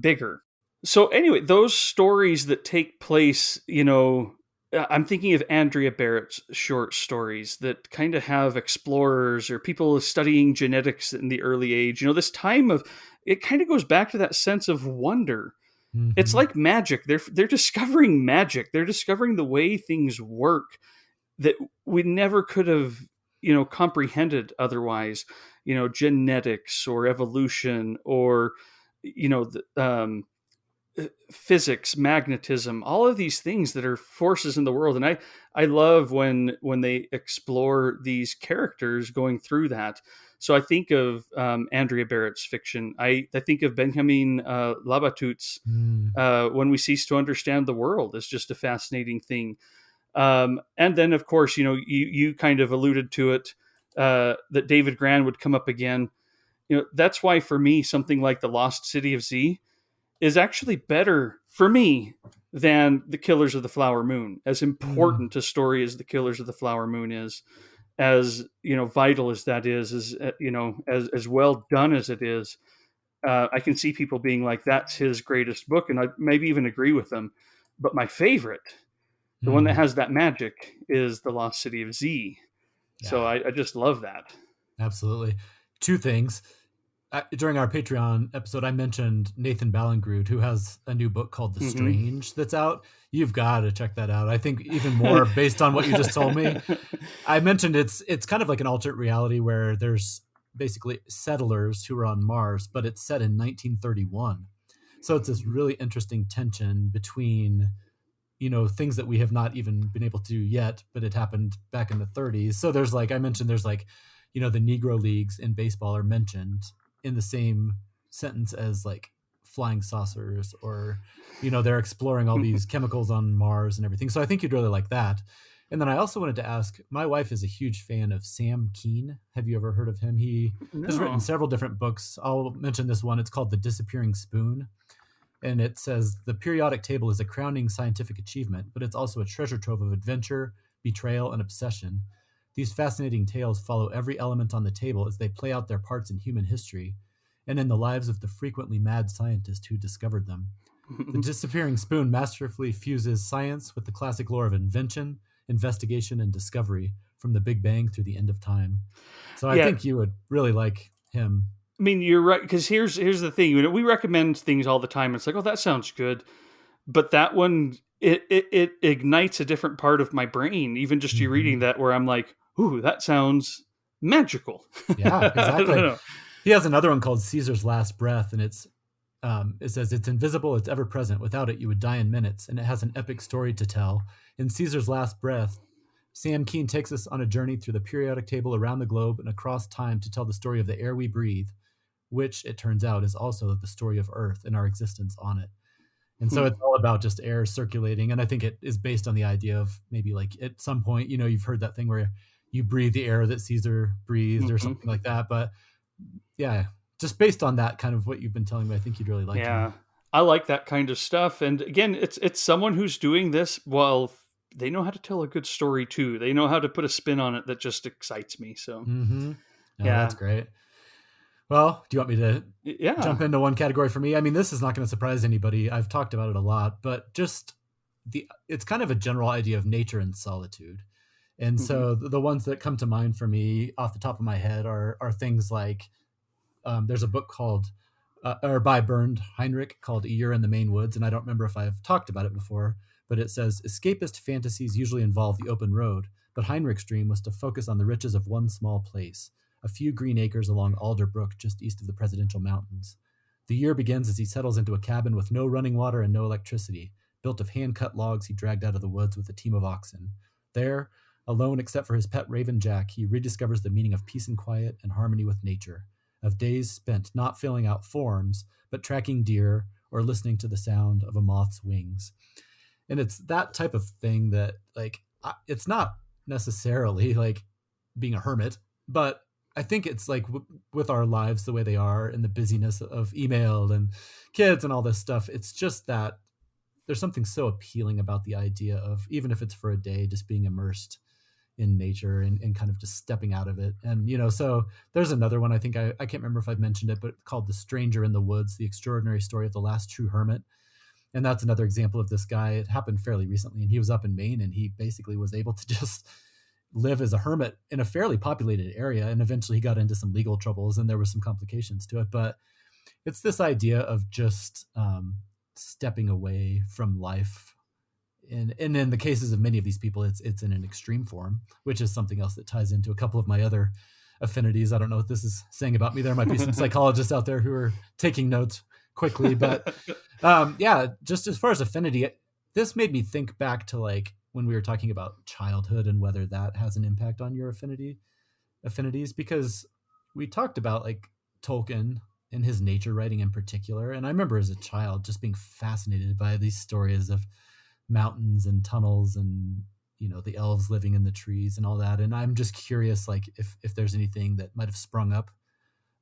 bigger. So anyway, those stories that take place, I'm thinking of Andrea Barrett's short stories that kind of have explorers or people studying genetics in the early age. This time of it kind of goes back to that sense of wonder. It's Mm-hmm. like magic. They're discovering magic. They're discovering the way things work that we never could have, comprehended otherwise. Genetics or evolution or the, physics, magnetism, all of these things that are forces in the world. And I love when they explore these characters going through that. So I think of Andrea Barrett's fiction. I think of Benjamin Labatut's Mm. When We Cease to Understand the World is just a fascinating thing. And then, of course, you kind of alluded to it, that David Gran would come up again. That's why for me, something like The Lost City of Z is actually better for me than The Killers of the Flower Moon. As Mm. important a story as The Killers of the Flower Moon is, as vital as that is, as well done as it is, I can see people being like, "That's his greatest book," and I maybe even agree with them. But my favorite, the one that Mm. has that magic, is The Lost City of Z. So Yeah, I just love that. absolutely. Two things. During our Patreon episode, I mentioned Nathan Ballingrud, who has a new book called The Mm-hmm. Strange that's out. You've got to check that out. I think even more based on what you just told me. I mentioned it's kind of like an alternate reality where there's basically settlers who are on Mars, but it's set in 1931. So it's this really interesting tension between things that we have not even been able to do yet, but it happened back in the 30s. So there's like I mentioned, there's like the Negro Leagues in baseball are mentioned in the same sentence as like flying saucers, or they're exploring all these chemicals on Mars and everything. So I think you'd really like that. And then I also wanted to ask, my wife is a huge fan of Sam Keen. Have you ever heard of him? He has written No. several different books. I'll mention this one. It's called The Disappearing Spoon. And it says the periodic table is a crowning scientific achievement, but it's also a treasure trove of adventure, betrayal, and obsession. These fascinating tales follow every element on the table as they play out their parts in human history and in the lives of the frequently mad scientist who discovered them. The disappearing spoon masterfully fuses science with the classic lore of invention, investigation, and discovery from the Big Bang through the end of time. So I Yeah, think you would really like him. I mean, you're right, because here's the thing. We recommend things all the time. It's like, oh, that sounds good, but that one it ignites a different part of my brain. Even just you reading Mm-hmm. that, where I'm like, ooh, that sounds magical. Yeah, I don't exactly. know. He has another one called Caesar's Last Breath, and it says it's invisible, it's ever present. Without it, you would die in minutes, and it has an epic story to tell. In Caesar's Last Breath, Sam Keen takes us on a journey through the periodic table around the globe and across time to tell the story of the air we breathe, which it turns out is also the story of Earth and our existence on it. And so Hmm. it's all about just air circulating. And I think it is based on the idea of maybe like at some point, you've heard that thing where you breathe the air that Caesar breathed or Hmm. something like that. But yeah, just based on that kind of what you've been telling me, I think you'd really like him. Yeah, I like that kind of stuff. And again, it's someone who's doing this while they know how to tell a good story too. They know how to put a spin on it that just excites me. So Mm-hmm. No, that's yeah, great. Well, do you want me to yeah. jump into one category for me? I mean, this is not going to surprise anybody. I've talked about it a lot, but just it's kind of a general idea of nature and solitude. And Hmm. so the ones that come to mind for me off the top of my head are things like there's a book called or by Bernd Heinrich called A Year in the Maine Woods, and I don't remember if I've talked about it before, but it says escapist fantasies usually involve the open road, but Heinrich's dream was to focus on the riches of one small place, a few green acres along Alder Brook just east of the Presidential Mountains. The year begins as he settles into a cabin with no running water and no electricity, built of hand-cut logs he dragged out of the woods with a team of oxen. There, alone except for his pet raven Jack, he rediscovers the meaning of peace and quiet and harmony with nature, of days spent not filling out forms, but tracking deer or listening to the sound of a moth's wings. And it's that type of thing that, like, it's not necessarily like being a hermit, but I think it's like with our lives the way they are and the busyness of email and kids and all this stuff, it's just that there's something so appealing about the idea of, even if it's for a day, just being immersed in nature and kind of just stepping out of it. And, so there's another one, I think I can't remember if I've mentioned it, but called The Stranger in the Woods, The Extraordinary Story of the Last True Hermit. And that's another example of this guy. It happened fairly recently, and he was up in Maine, and he basically was able to just live as a hermit in a fairly populated area. And eventually he got into some legal troubles and there was some complications to it. But it's this idea of just stepping away from life. And in the cases of many of these people, it's in an extreme form, which is something else that ties into a couple of my other affinities. I don't know what this is saying about me. There might be some psychologists out there who are taking notes quickly, but yeah, just as far as affinity, this made me think back to like when we were talking about childhood and whether that has an impact on your affinities, because we talked about like Tolkien and his nature writing in particular. And I remember as a child just being fascinated by these stories of mountains and tunnels and the elves living in the trees and all that. And I'm just curious, like if there's anything that might have sprung up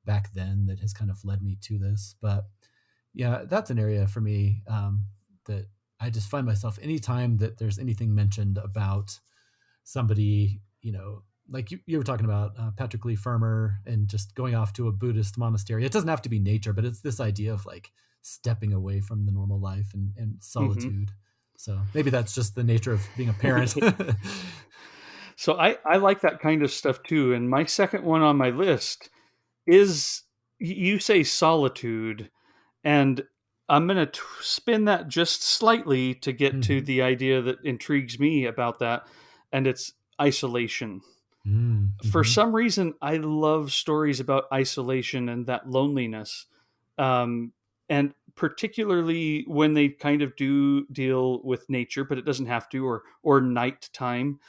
back then that has kind of led me to this. But yeah, that's an area for me that I just find myself anytime that there's anything mentioned about somebody, like you were talking about Patrick Lee Fermer and just going off to a Buddhist monastery. It doesn't have to be nature, but it's this idea of like stepping away from the normal life and Hmm. solitude. So maybe that's just the nature of being a parent. So I like that kind of stuff too. And my second one on my list is, you say solitude, and I'm going to spin that just slightly to get to Mm-hmm. the idea that intrigues me about that, and it's isolation. For Mm-hmm. some reason, I love stories about isolation and that loneliness. Um, and particularly when they kind of do deal with nature, but it doesn't have to, or nighttime.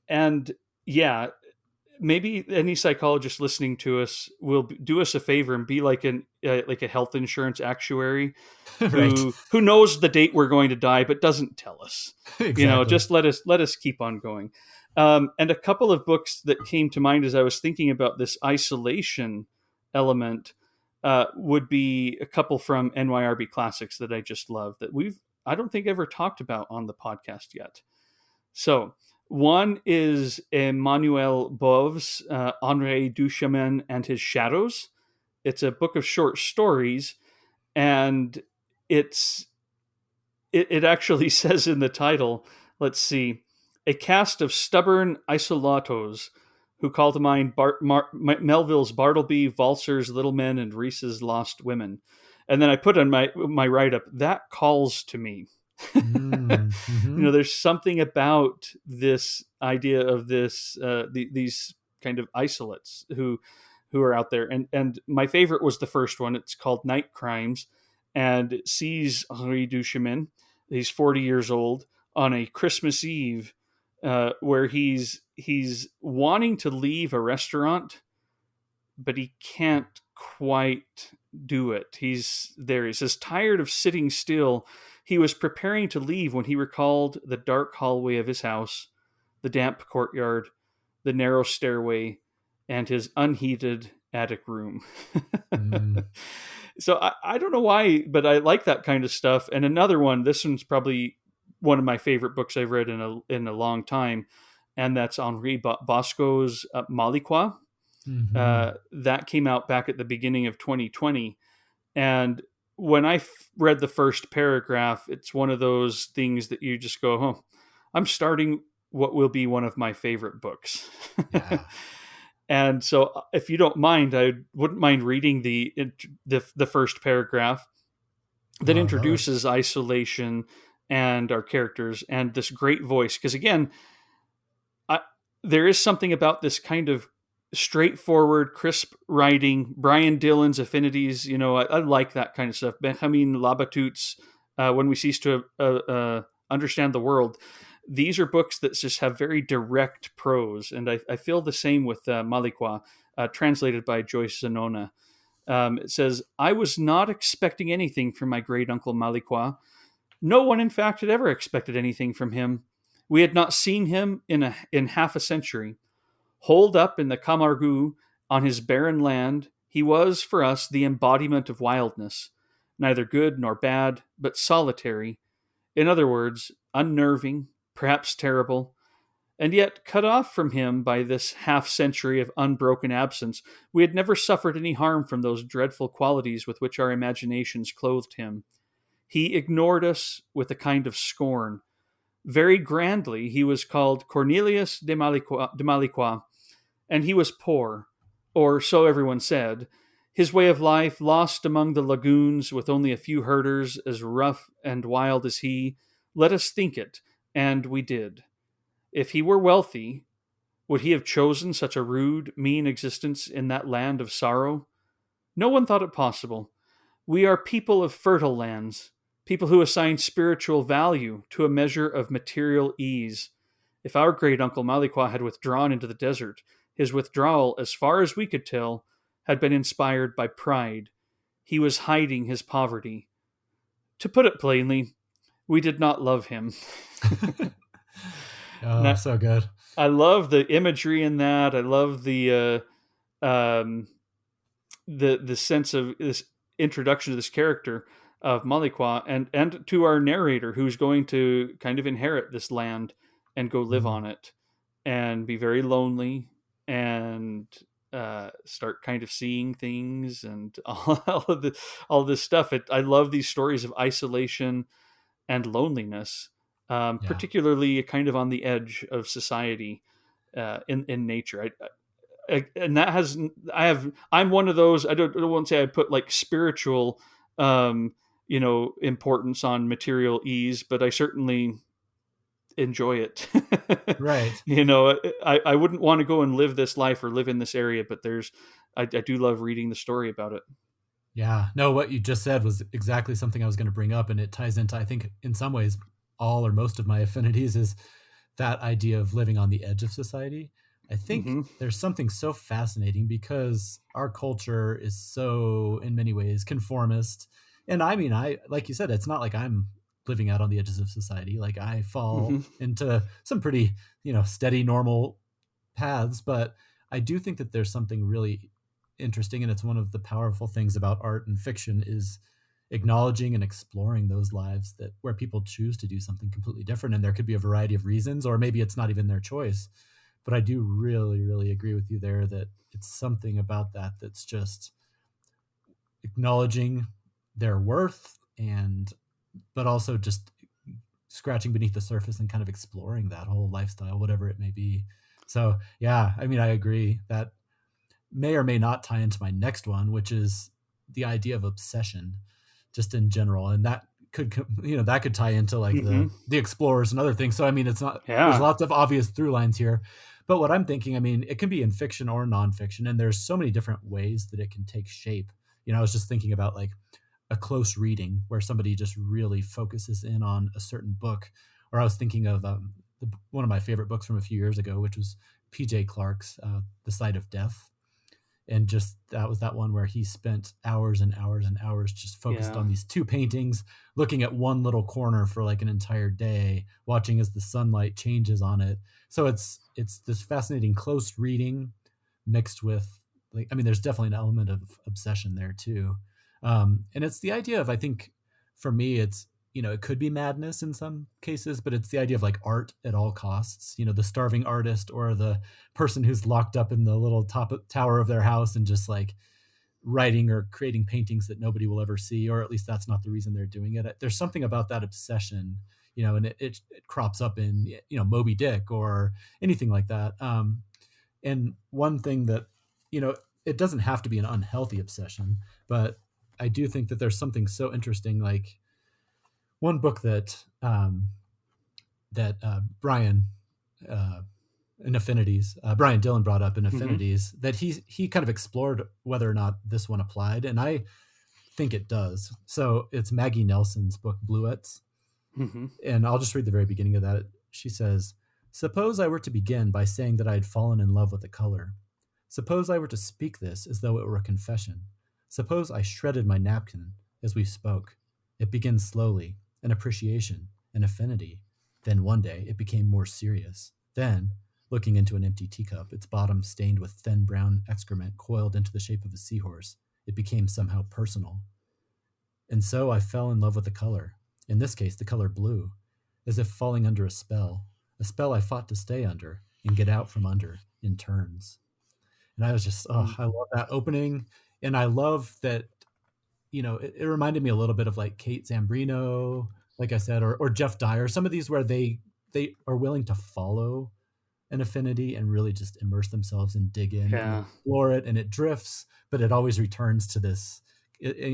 And yeah, maybe any psychologist listening to us will do us a favor and be like like a health insurance actuary Right. who knows the date we're going to die but doesn't tell us. Exactly. Just let us keep on going. And a couple of books that came to mind as I was thinking about this isolation element would be a couple from NYRB Classics that I just love, that I don't think ever talked about on the podcast yet. So one is Emmanuel Bove's Henri Duchemin and His Shadows. It's a book of short stories, and it's it actually says in the title, let's see, a cast of stubborn isolatos who call to mind Melville's Bartleby, Valser's Little Men, and Reese's Lost Women. And then I put on my write up, that calls to me. Mm-hmm. There's something about this idea of these kind of isolates who are out there. And my favorite was the first one. It's called Night Crimes, and it sees Henri Duchemin. He's 40 years old on a Christmas Eve, where he's wanting to leave a restaurant, but he can't quite do it. He's there. He says, tired of sitting still, he was preparing to leave when he recalled the dark hallway of his house, the damp courtyard, the narrow stairway, and his unheated attic room. Mm. So I don't know why, but I like that kind of stuff. And another one, this one's probably one of my favorite books I've read in a long time, and that's Henri Bosco's Maliqua. Mm-hmm. That came out back at the beginning of 2020. And when I read the first paragraph, it's one of those things that you just go, oh, I'm starting what will be one of my favorite books. Yeah. And so, if you don't mind, I wouldn't mind reading the first paragraph that Oh, I love it. introduces isolation and our characters and this great voice. Because again, I, there is something about this kind of straightforward, crisp writing. Brian Dillon's Affinities, I like that kind of stuff. Benjamin Labatut's When We Cease to Understand the World. These are books that just have very direct prose, and I feel the same with Maliqua, translated by Joyce Zanona. It says, I was not expecting anything from my great uncle Maliqua. No one, in fact, had ever expected anything from him. We had not seen him in half a century. Holed up in the Camargue on his barren land, he was, for us, the embodiment of wildness, neither good nor bad, but solitary. In other words, unnerving, perhaps terrible, and yet, cut off from him by this half century of unbroken absence, we had never suffered any harm from those dreadful qualities with which our imaginations clothed him. He ignored us with a kind of scorn. Very grandly, he was called Cornelius de Maliqua, and he was poor, or so everyone said. His way of life, lost among the lagoons with only a few herders as rough and wild as he, let us think it, and we did. If he were wealthy, would he have chosen such a rude, mean existence in that land of sorrow? No one thought it possible. We are people of fertile lands, people who assign spiritual value to a measure of material ease. If our great uncle Maliqua had withdrawn into the desert, his withdrawal, as far as we could tell, had been inspired by pride. He was hiding his poverty. To put it plainly, we did not love him. Oh, And so good. I love the imagery in that. I love um, the sense of this introduction to this character of Maliqua, and to our narrator who's going to kind of inherit this land and go live Mm. on it and be very lonely and start kind of seeing things and all this stuff. I love these stories of isolation and loneliness, Yeah. particularly kind of on the edge of society, in nature. And that has I'm one of those. I don't want to say I put like spiritual, importance on material ease, but I certainly enjoy it. Right. I wouldn't want to go and live this life or live in this area, but I do love reading the story about it. Yeah. No, what you just said was exactly something I was going to bring up, and it ties into, I think, in some ways, all or most of my affinities is that idea of living on the edge of society. I think Hmm. there's something so fascinating because our culture is so, in many ways, conformist. And I mean, like you said, it's not like I'm living out on the edges of society. Like I fall Hmm. into some pretty, steady, normal paths, but I do think that there's something really interesting, and it's one of the powerful things about art and fiction is acknowledging and exploring those lives that where people choose to do something completely different, and there could be a variety of reasons, or maybe it's not even their choice. But I do really, really agree with you there that it's something about that that's just acknowledging their worth, and but also just scratching beneath the surface and kind of exploring that whole lifestyle, whatever it may be. So yeah, I mean, I agree that may or may not tie into my next one, which is the idea of obsession, just in general, and that could that could tie into like Mm-hmm. the explorers and other things. So I mean, it's not there's Yeah. lots of obvious through lines here, but what I'm thinking, I mean, it can be in fiction or nonfiction, and there's so many different ways that it can take shape. I was just thinking about like a close reading where somebody just really focuses in on a certain book, or I was thinking of one of my favorite books from a few years ago, which was PJ Clark's The Site of Death, and just that was that one where he spent hours and hours and hours just focused Yeah. on these two paintings, looking at one little corner for like an entire day, watching as the sunlight changes on it. So it's this fascinating close reading mixed with, like, I mean, there's definitely an element of obsession there too. And it's the idea of, I think for me, it's, it could be madness in some cases, but it's the idea of like art at all costs, the starving artist or the person who's locked up in the little top tower of their house and just like writing or creating paintings that nobody will ever see, or at least that's not the reason they're doing it. There's something about that obsession, and it crops up in, Moby Dick or anything like that. And one thing that, it doesn't have to be an unhealthy obsession, but I do think that there's something so interesting, like one book that Brian in Affinities, Brian Dillon brought up in Mm-hmm. Affinities, that he kind of explored whether or not this one applied, and I think it does. So it's Maggie Nelson's book Bluets, Mm-hmm. and I'll just read the very beginning of that. She says, "Suppose I were to begin by saying that I had fallen in love with a color. Suppose I were to speak this as though it were a confession. Suppose I shredded my napkin as we spoke. It begins slowly, an appreciation, an affinity. Then one day it became more serious. Then, looking into an empty teacup, its bottom stained with thin brown excrement coiled into the shape of a seahorse, it became somehow personal. And so I fell in love with the color, in this case the color blue, as if falling under a spell I fought to stay under and get out from under in turns." And I was just, oh, I love that opening. And I love that, it reminded me a little bit of like Kate Zambrino, like I said, or Jeff Dyer, some of these where they are willing to follow an affinity and really just immerse themselves and dig in and Yeah. explore it, and it drifts, but it always returns to this.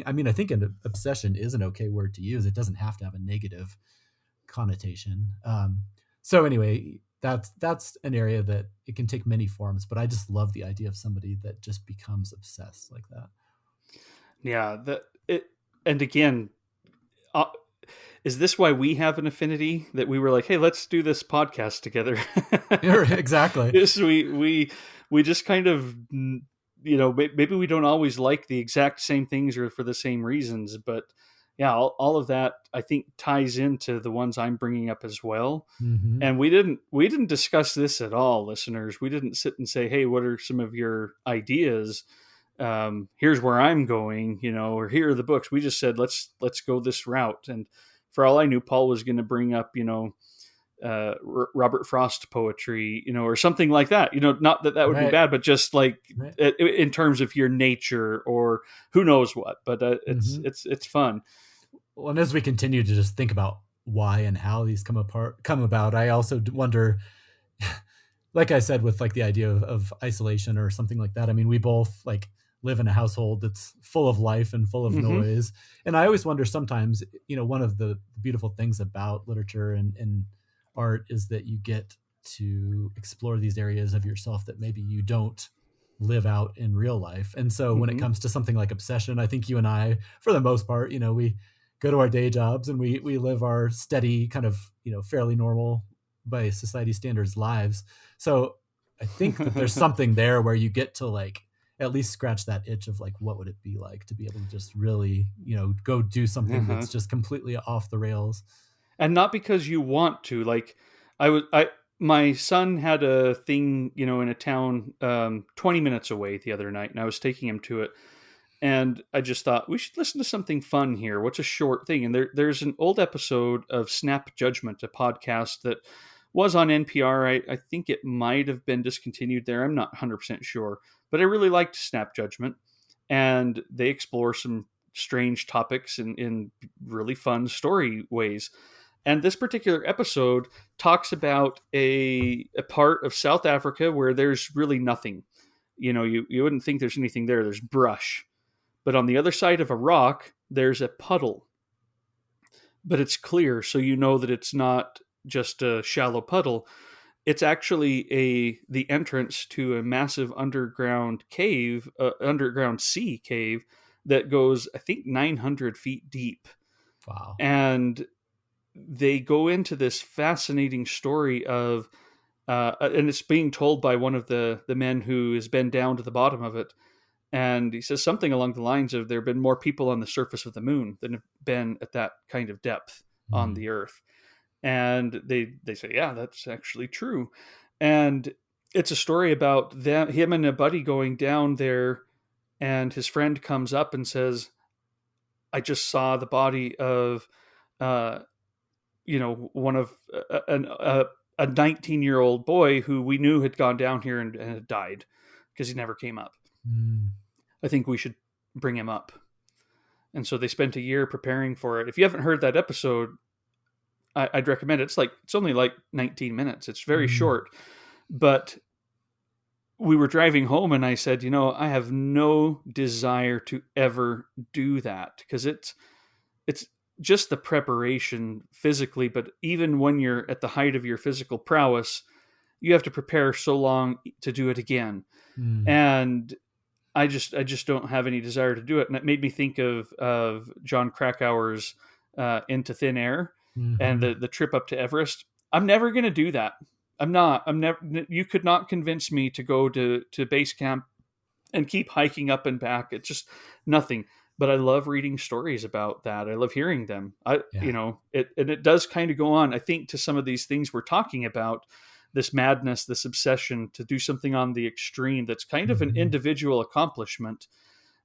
I mean, I think an obsession is an okay word to use. It doesn't have to have a negative connotation. So anyway, that's an area that it can take many forms, but I just love the idea of somebody that just becomes obsessed like that. Yeah. And again, uh, is this why we have an affinity, that we were like, hey, let's do this podcast together? Exactly. Yes, we just kind of, maybe we don't always like the exact same things or for the same reasons, but yeah, all of that I think ties into the ones I'm bringing up as well. Mm-hmm. And we didn't discuss this at all, listeners. We didn't sit and say, hey, what are some of your ideas? Here's where I'm going, or here are the books. We just said, let's go this route. And for all I knew, Paul was going to bring up, Robert Frost poetry, or something like that. Not that that would be Right. bad, but just like Right. in terms of your nature or who knows what. But it's Mm-hmm. it's fun. Well, and as we continue to just think about why and how these come about, I also wonder, like I said, with like the idea of isolation or something like that. I mean, we both like live in a household that's full of life and full of Mm-hmm. noise. And I always wonder sometimes, one of the beautiful things about literature and art is that you get to explore these areas of yourself that maybe you don't live out in real life. And so when it Mm-hmm. comes to something like obsession, I think you and I, for the most part, we go to our day jobs and we live our steady kind of, fairly normal by society standards lives. So I think that there's something there where you get to like at least scratch that itch of like, what would it be like to be able to just really, go do something Uh-huh. that's just completely off the rails. And not because you want to. Like I my son had a thing, in a town 20 minutes away the other night, and I was taking him to it. And I just thought we should listen to something fun here. What's a short thing? And there's an old episode of Snap Judgment, a podcast that was on NPR. I think it might have been discontinued there. I'm not 100% sure. But I really liked Snap Judgment. And they explore some strange topics in really fun story ways. And this particular episode talks about a part of South Africa where there's really nothing. You wouldn't think there's anything there. There's brush. But on the other side of a rock, there's a puddle. But it's clear, so you know that it's not just a shallow puddle. It's actually the entrance to a massive underground cave, underground sea cave that goes, I think, 900 feet deep. Wow. And they go into this fascinating story of, and it's being told by one of the men who has been down to the bottom of it. And he says something along the lines of, there have been more people on the surface of the moon than have been at that kind of depth on the Earth. And they say, yeah, that's actually true. And it's a story about him and a buddy going down there, and his friend comes up and says, I just saw the body of, one of a 19-year-old boy who we knew had gone down here and had died because he never came up. I think we should bring him up. And so they spent a year preparing for it. If you haven't heard that episode, I'd recommend it. It's only like 19 minutes. It's very short. But we were driving home and I said, I have no desire to ever do that, because it's just the preparation physically. But even when you're at the height of your physical prowess, you have to prepare so long to do it again. And I just don't have any desire to do it. And it made me think of John Krakauer's Into Thin Air and the trip up to Everest. I'm never going to do that. I'm never. You could not convince me to go to base camp and keep hiking up and back. It's just nothing. But I love reading stories about that. I love hearing them. It does kind of go on, I think, to some of these things we're talking about, this madness, this obsession to do something on the extreme. That's kind of an individual accomplishment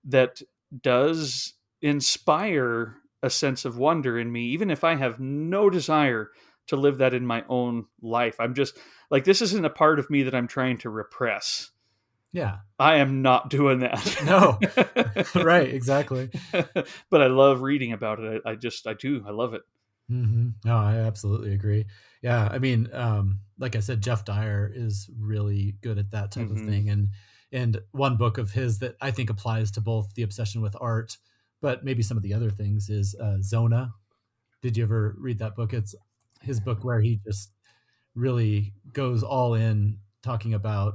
that does inspire a sense of wonder in me, even if I have no desire to live that in my own life. I'm just like, this isn't a part of me that I'm trying to repress. Yeah. I am not doing that. No. Right. Exactly. But I love reading about it. I do. I love it. No, I absolutely agree. Yeah. I mean, like I said, Jeff Dyer is really good at that type of thing. And one book of his that I think applies to both the obsession with art, but maybe some of the other things, is Zona. Did you ever read that book? It's his book where he just really goes all in talking about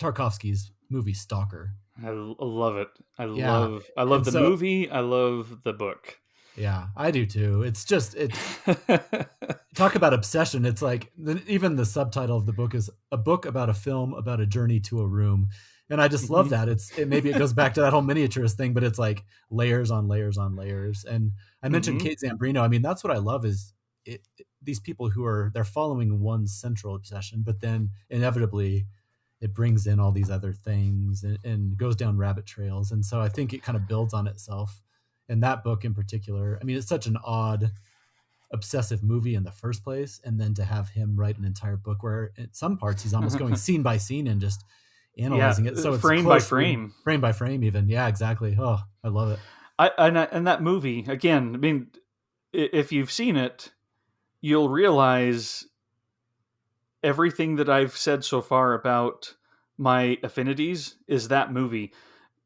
Tarkovsky's movie Stalker. I love it. I love the movie. I love the book. Yeah, I do too. It's talk about obsession. It's like even the subtitle of the book is a book about a film about a journey to a room. And I just love that. Maybe it goes back to that whole miniatures thing, but it's like layers on layers on layers. And I mentioned Kate Zambrino. I mean, that's what I love is these people they're following one central obsession, but then inevitably it brings in all these other things and goes down rabbit trails. And so I think it kind of builds on itself. And that book in particular, I mean, it's such an odd, obsessive movie in the first place. And then to have him write an entire book where at some parts he's almost going scene by scene and just analyzing it. So it's frame by frame even. Yeah, exactly. Oh, I love it. And that movie, again, I mean, if you've seen it, you'll realize everything that I've said so far about my affinities is that movie.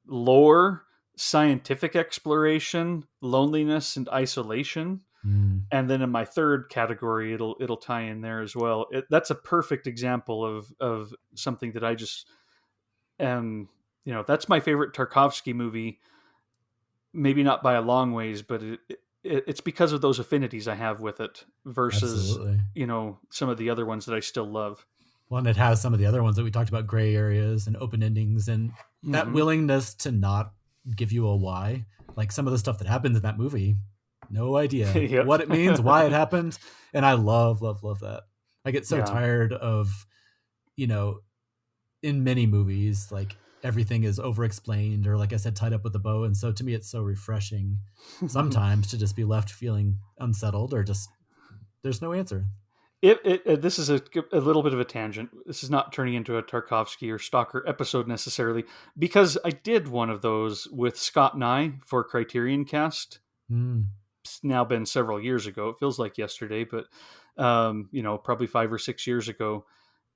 Lore, scientific exploration, loneliness and isolation. And then in my third category, it'll tie in there as well. That's a perfect example of something that I just am, that's my favorite Tarkovsky movie. Maybe not by a long ways, but it's because of those affinities I have with it versus, Absolutely. Some of the other ones that I still love. Well, and it has some of the other ones that we talked about, gray areas and open endings, and that willingness to not give you a why. Like some of the stuff that happens in that movie, no idea what it means, why it happened. And I love, love, love that. I get so tired of, in many movies, like everything is over explained or, like I said, tied up with a bow. And so to me, it's so refreshing sometimes to just be left feeling unsettled or just there's no answer. This is a little bit of a tangent. This is not turning into a Tarkovsky or Stalker episode necessarily, because I did one of those with Scott Nye for Criterion Cast it's now been several years ago. It feels like yesterday, but probably 5 or 6 years ago.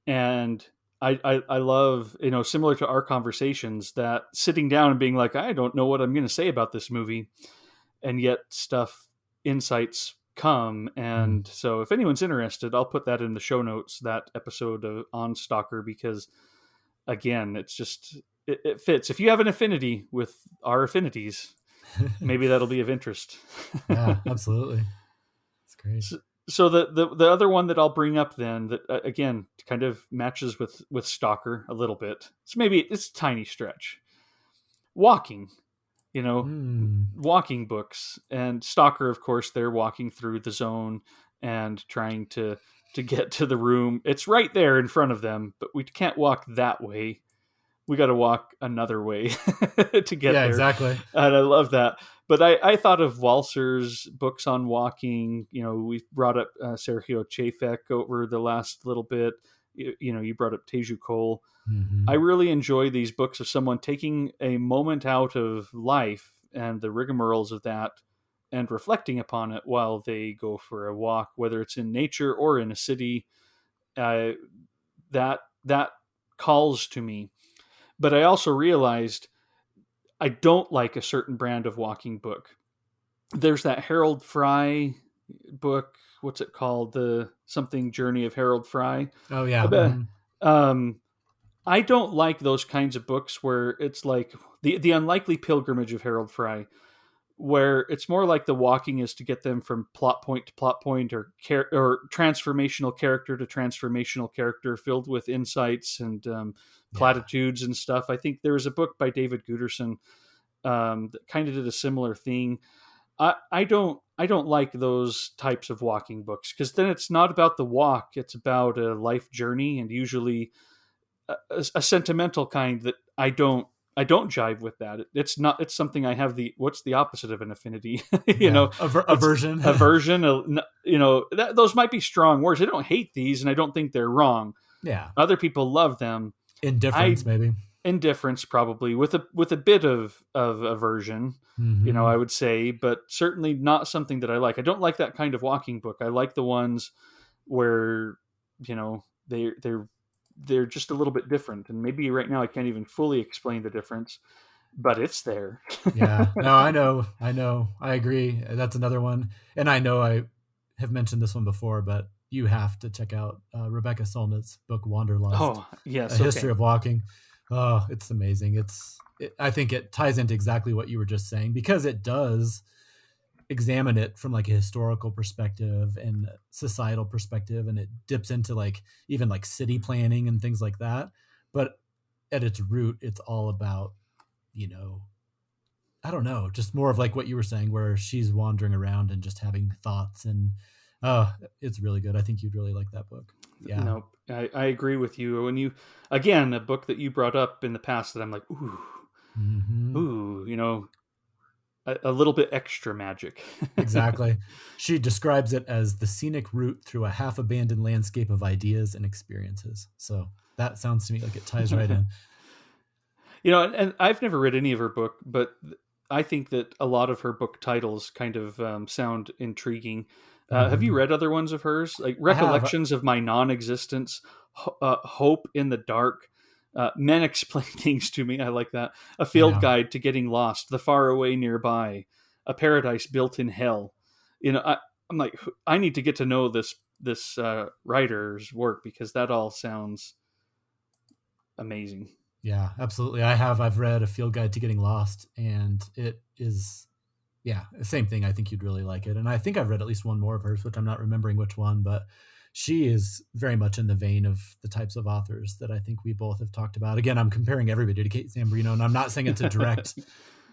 And I love, similar to our conversations, that sitting down and being like, I don't know what I'm going to say about this movie, and yet insights come. And so if anyone's interested, I'll put that in the show notes, that episode on Stalker, because again, it's just, it fits. If you have an affinity with our affinities, maybe that'll be of interest. Yeah, absolutely. It's great. So the other one that I'll bring up then, that again kind of matches with Stalker a little bit. So maybe it's a tiny stretch. Walking, walking books, and Stalker, of course, they're walking through the zone and trying to get to the room. It's right there in front of them, but we can't walk that way. We got to walk another way to get there. Exactly. And I love that. But I thought of Walser's books on walking. We brought up Sergio Chafek over the last little bit. You brought up Teju Cole. Mm-hmm. I really enjoy these books of someone taking a moment out of life and the rigmaroles of that and reflecting upon it while they go for a walk, whether it's in nature or in a city. That calls to me. But I also realized I don't like a certain brand of walking book. There's that Harold Fry book. What's it called? The something Journey of Harold Fry. Oh yeah. I don't like those kinds of books where it's like the Unlikely Pilgrimage of Harold Fry, where it's more like the walking is to get them from plot point to plot point, or transformational character to transformational character, filled with insights and platitudes and stuff. I think there was a book by David Guterson that kind of did a similar thing. I don't like those types of walking books, because then it's not about the walk; it's about a life journey, and usually a sentimental kind that I don't jive with. That it's something I have what's the opposite of an affinity? Aversion. Aversion. Those might be strong words. I don't hate these, and I don't think they're wrong. Yeah. Other people love them. Indifference, maybe. Indifference, probably, with a bit of aversion. Mm-hmm. I would say, but certainly not something that I like. I don't like that kind of walking book. I like the ones where they're just a little bit different, and maybe right now I can't even fully explain the difference, but it's there. Yeah, no, I know. I agree. That's another one. And I know I have mentioned this one before, but you have to check out Rebecca Solnit's book, Wanderlust. Oh, yes. A History of Walking. Oh, it's amazing. I think it ties into exactly what you were just saying, because it does examine it from like a historical perspective and societal perspective, and it dips into even city planning and things like that. But at its root, it's all about, I don't know, just more of like what you were saying, where she's wandering around and just having thoughts. And it's really good. I think you'd really like that book. Yeah. No, I agree with you. When again, a book that you brought up in the past that I'm like, ooh, mm-hmm. Ooh, a little bit extra magic. Exactly. She describes it as the scenic route through a half-abandoned landscape of ideas and experiences. So that sounds to me like it ties right in. And I've never read any of her book, but I think that a lot of her book titles kind of sound intriguing. Have you read other ones of hers? Like Recollections of My Non-Existence, Hope in the Dark, Men Explain Things to Me. I like that. A Field Guide to Getting Lost, The Far Away Nearby, A Paradise Built in Hell. I'm like, I need to get to know this writer's work, because that all sounds amazing. Yeah, absolutely. I've read A Field Guide to Getting Lost, and it is, same thing. I think you'd really like it. And I think I've read at least one more of hers, which I'm not remembering which one, but she is very much in the vein of the types of authors that I think we both have talked about. Again, I'm comparing everybody to Kate Zambrino, and I'm not saying it's a direct,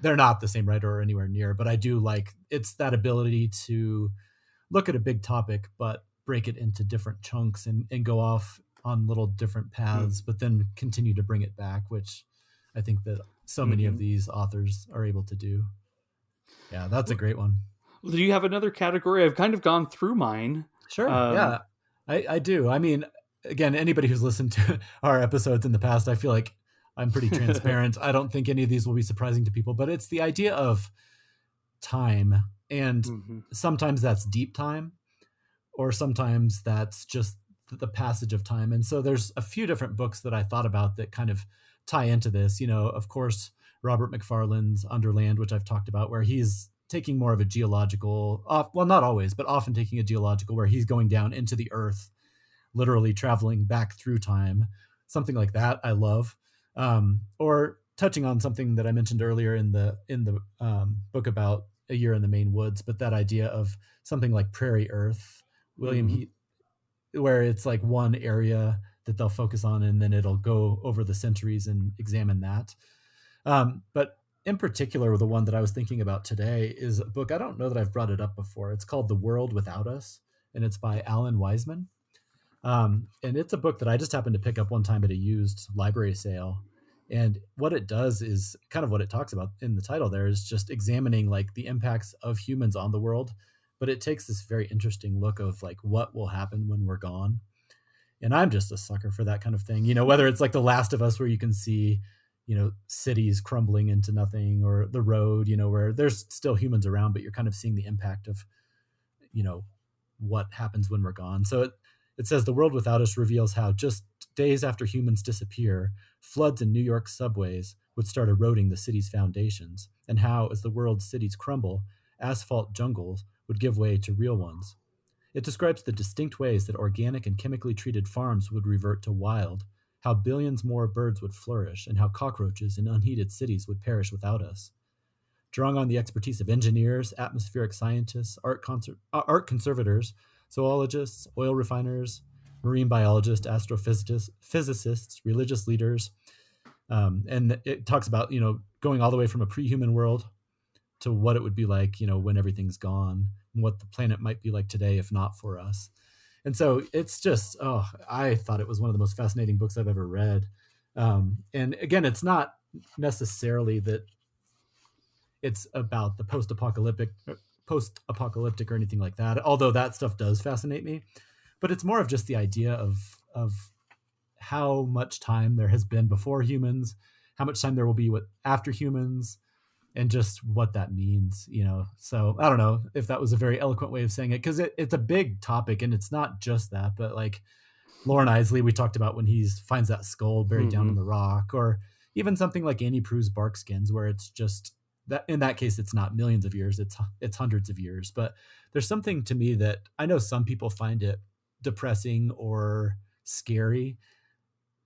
they're not the same writer or anywhere near, but I do like, it's that ability to look at a big topic, but break it into different chunks and go off on little different paths, but then continue to bring it back, which I think that so many of these authors are able to do. Yeah, that's a great one. Do you have another category? I've kind of gone through mine. Sure. Yeah, I do. I mean, again, anybody who's listened to our episodes in the past, I feel like I'm pretty transparent. I don't think any of these will be surprising to people, but it's the idea of time, and Mm-hmm. sometimes that's deep time, or sometimes that's just the passage of time. And so there's a few different books that I thought about that kind of tie into this. Of course, Robert McFarlane's Underland, which I've talked about, where he's taking more of a geological, well, not always, but often taking a geological, where he's going down into the earth, literally traveling back through time. Something like that I love. Or touching on something that I mentioned earlier in the book about A Year in the Maine Woods, but that idea of something like Prairie Earth, William Mm-hmm. Heath, where it's like one area that they'll focus on, and then it'll go over the centuries and examine that. But in particular, the one that I was thinking about today is a book. I don't know that I've brought it up before. It's called The World Without Us, and it's by Alan Weisman. And it's a book that I just happened to pick up one time at a used library sale. And what it does is kind of what it talks about in the title there, is just examining like the impacts of humans on the world. But it takes this very interesting look of like what will happen when we're gone. And I'm just a sucker for that kind of thing. Whether it's like The Last of Us, where you can see, cities crumbling into nothing, or The Road, where there's still humans around, but you're kind of seeing the impact of, you know, what happens when we're gone. So it says The World Without Us reveals how just days after humans disappear, floods in New York subways would start eroding the city's foundations, and how, as the world's cities crumble, asphalt jungles would give way to real ones. It describes the distinct ways that organic and chemically treated farms would revert to wild, how billions more birds would flourish, and how cockroaches in unheated cities would perish without us. Drawing on the expertise of engineers, atmospheric scientists, art conservators, zoologists, oil refiners, marine biologists, astrophysicists, physicists, religious leaders. And it talks about, going all the way from a pre-human world to what it would be like, when everything's gone, and what the planet might be like today if not for us. And so it's just, I thought it was one of the most fascinating books I've ever read. And again, it's not necessarily that it's about the post-apocalyptic or anything like that, although that stuff does fascinate me. But it's more of just the idea of how much time there has been before humans, how much time there will be after humans, and just what that means. So I don't know if that was a very eloquent way of saying it, because it's a big topic, and it's not just that, but like Lauren Isley, we talked about when he finds that skull buried down Mm-hmm. in the rock, or even something like Annie Proulx's Barkskins, where it's just that in that case, it's not millions of years, it's hundreds of years. But there's something to me that I know some people find it depressing or scary,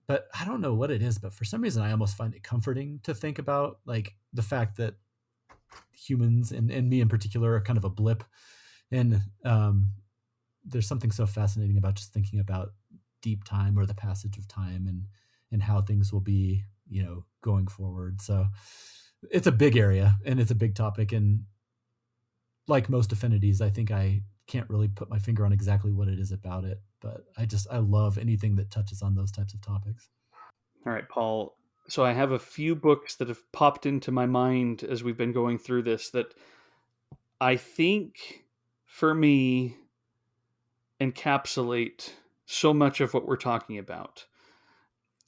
but I don't know what it is. But for some reason, I almost find it comforting to think about like the fact that humans and me in particular are kind of a blip. And there's something so fascinating about just thinking about deep time, or the passage of time, and how things will be, going forward. So it's a big area, and it's a big topic. And like most affinities, I think I can't really put my finger on exactly what it is about it, but I love anything that touches on those types of topics. All right, Paul. So I have a few books that have popped into my mind as we've been going through this that I think, for me, encapsulate so much of what we're talking about.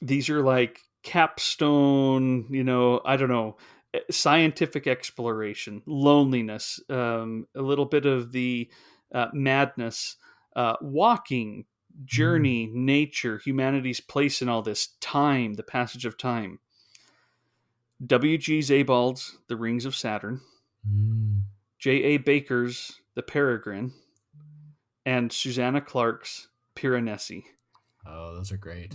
These are like capstone, I don't know, scientific exploration, loneliness, a little bit of the madness, walking, Mm, journey, nature, humanity's place in all this, time, the passage of time. W.G. Zabald's The Rings of Saturn, mm. J.A. Baker's The Peregrine, and Susanna Clarke's Piranesi. Oh, those are great.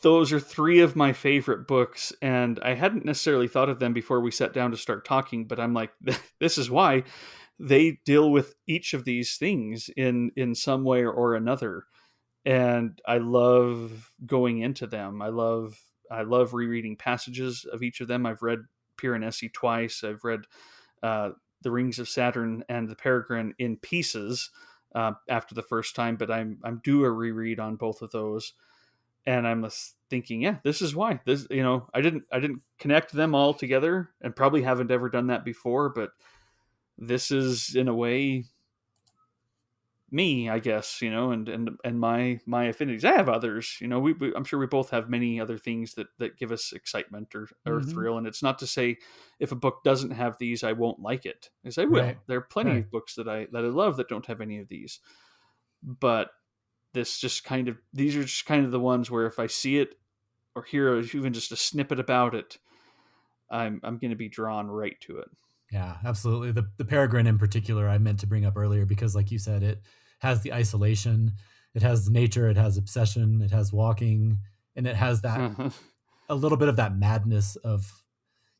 Those are three of my favorite books, and I hadn't necessarily thought of them before we sat down to start talking, but I'm like, this is why they deal with each of these things in some way or another. And I love going into them. I love rereading passages of each of them. I've read Piranesi twice. I've read The Rings of Saturn and The Peregrine in pieces after the first time, but I'm due a reread on both of those. And I'm thinking, yeah, this is why. This, I didn't connect them all together, and probably haven't ever done that before. But this is, in a way, me, I guess, and my affinities. I have others, I'm sure we both have many other things that give us excitement or Mm-hmm. thrill. And it's not to say if a book doesn't have these, I won't like it, because I Right. will. There are plenty Right. of books that I love that don't have any of these. But these are just kind of the ones where if I see it or hear even just a snippet about it, I'm going to be drawn right to it. Yeah, absolutely. The Peregrine in particular, I meant to bring up earlier because, like you said, it has the isolation, it has nature, it has obsession, it has walking, and it has that a little bit of that madness of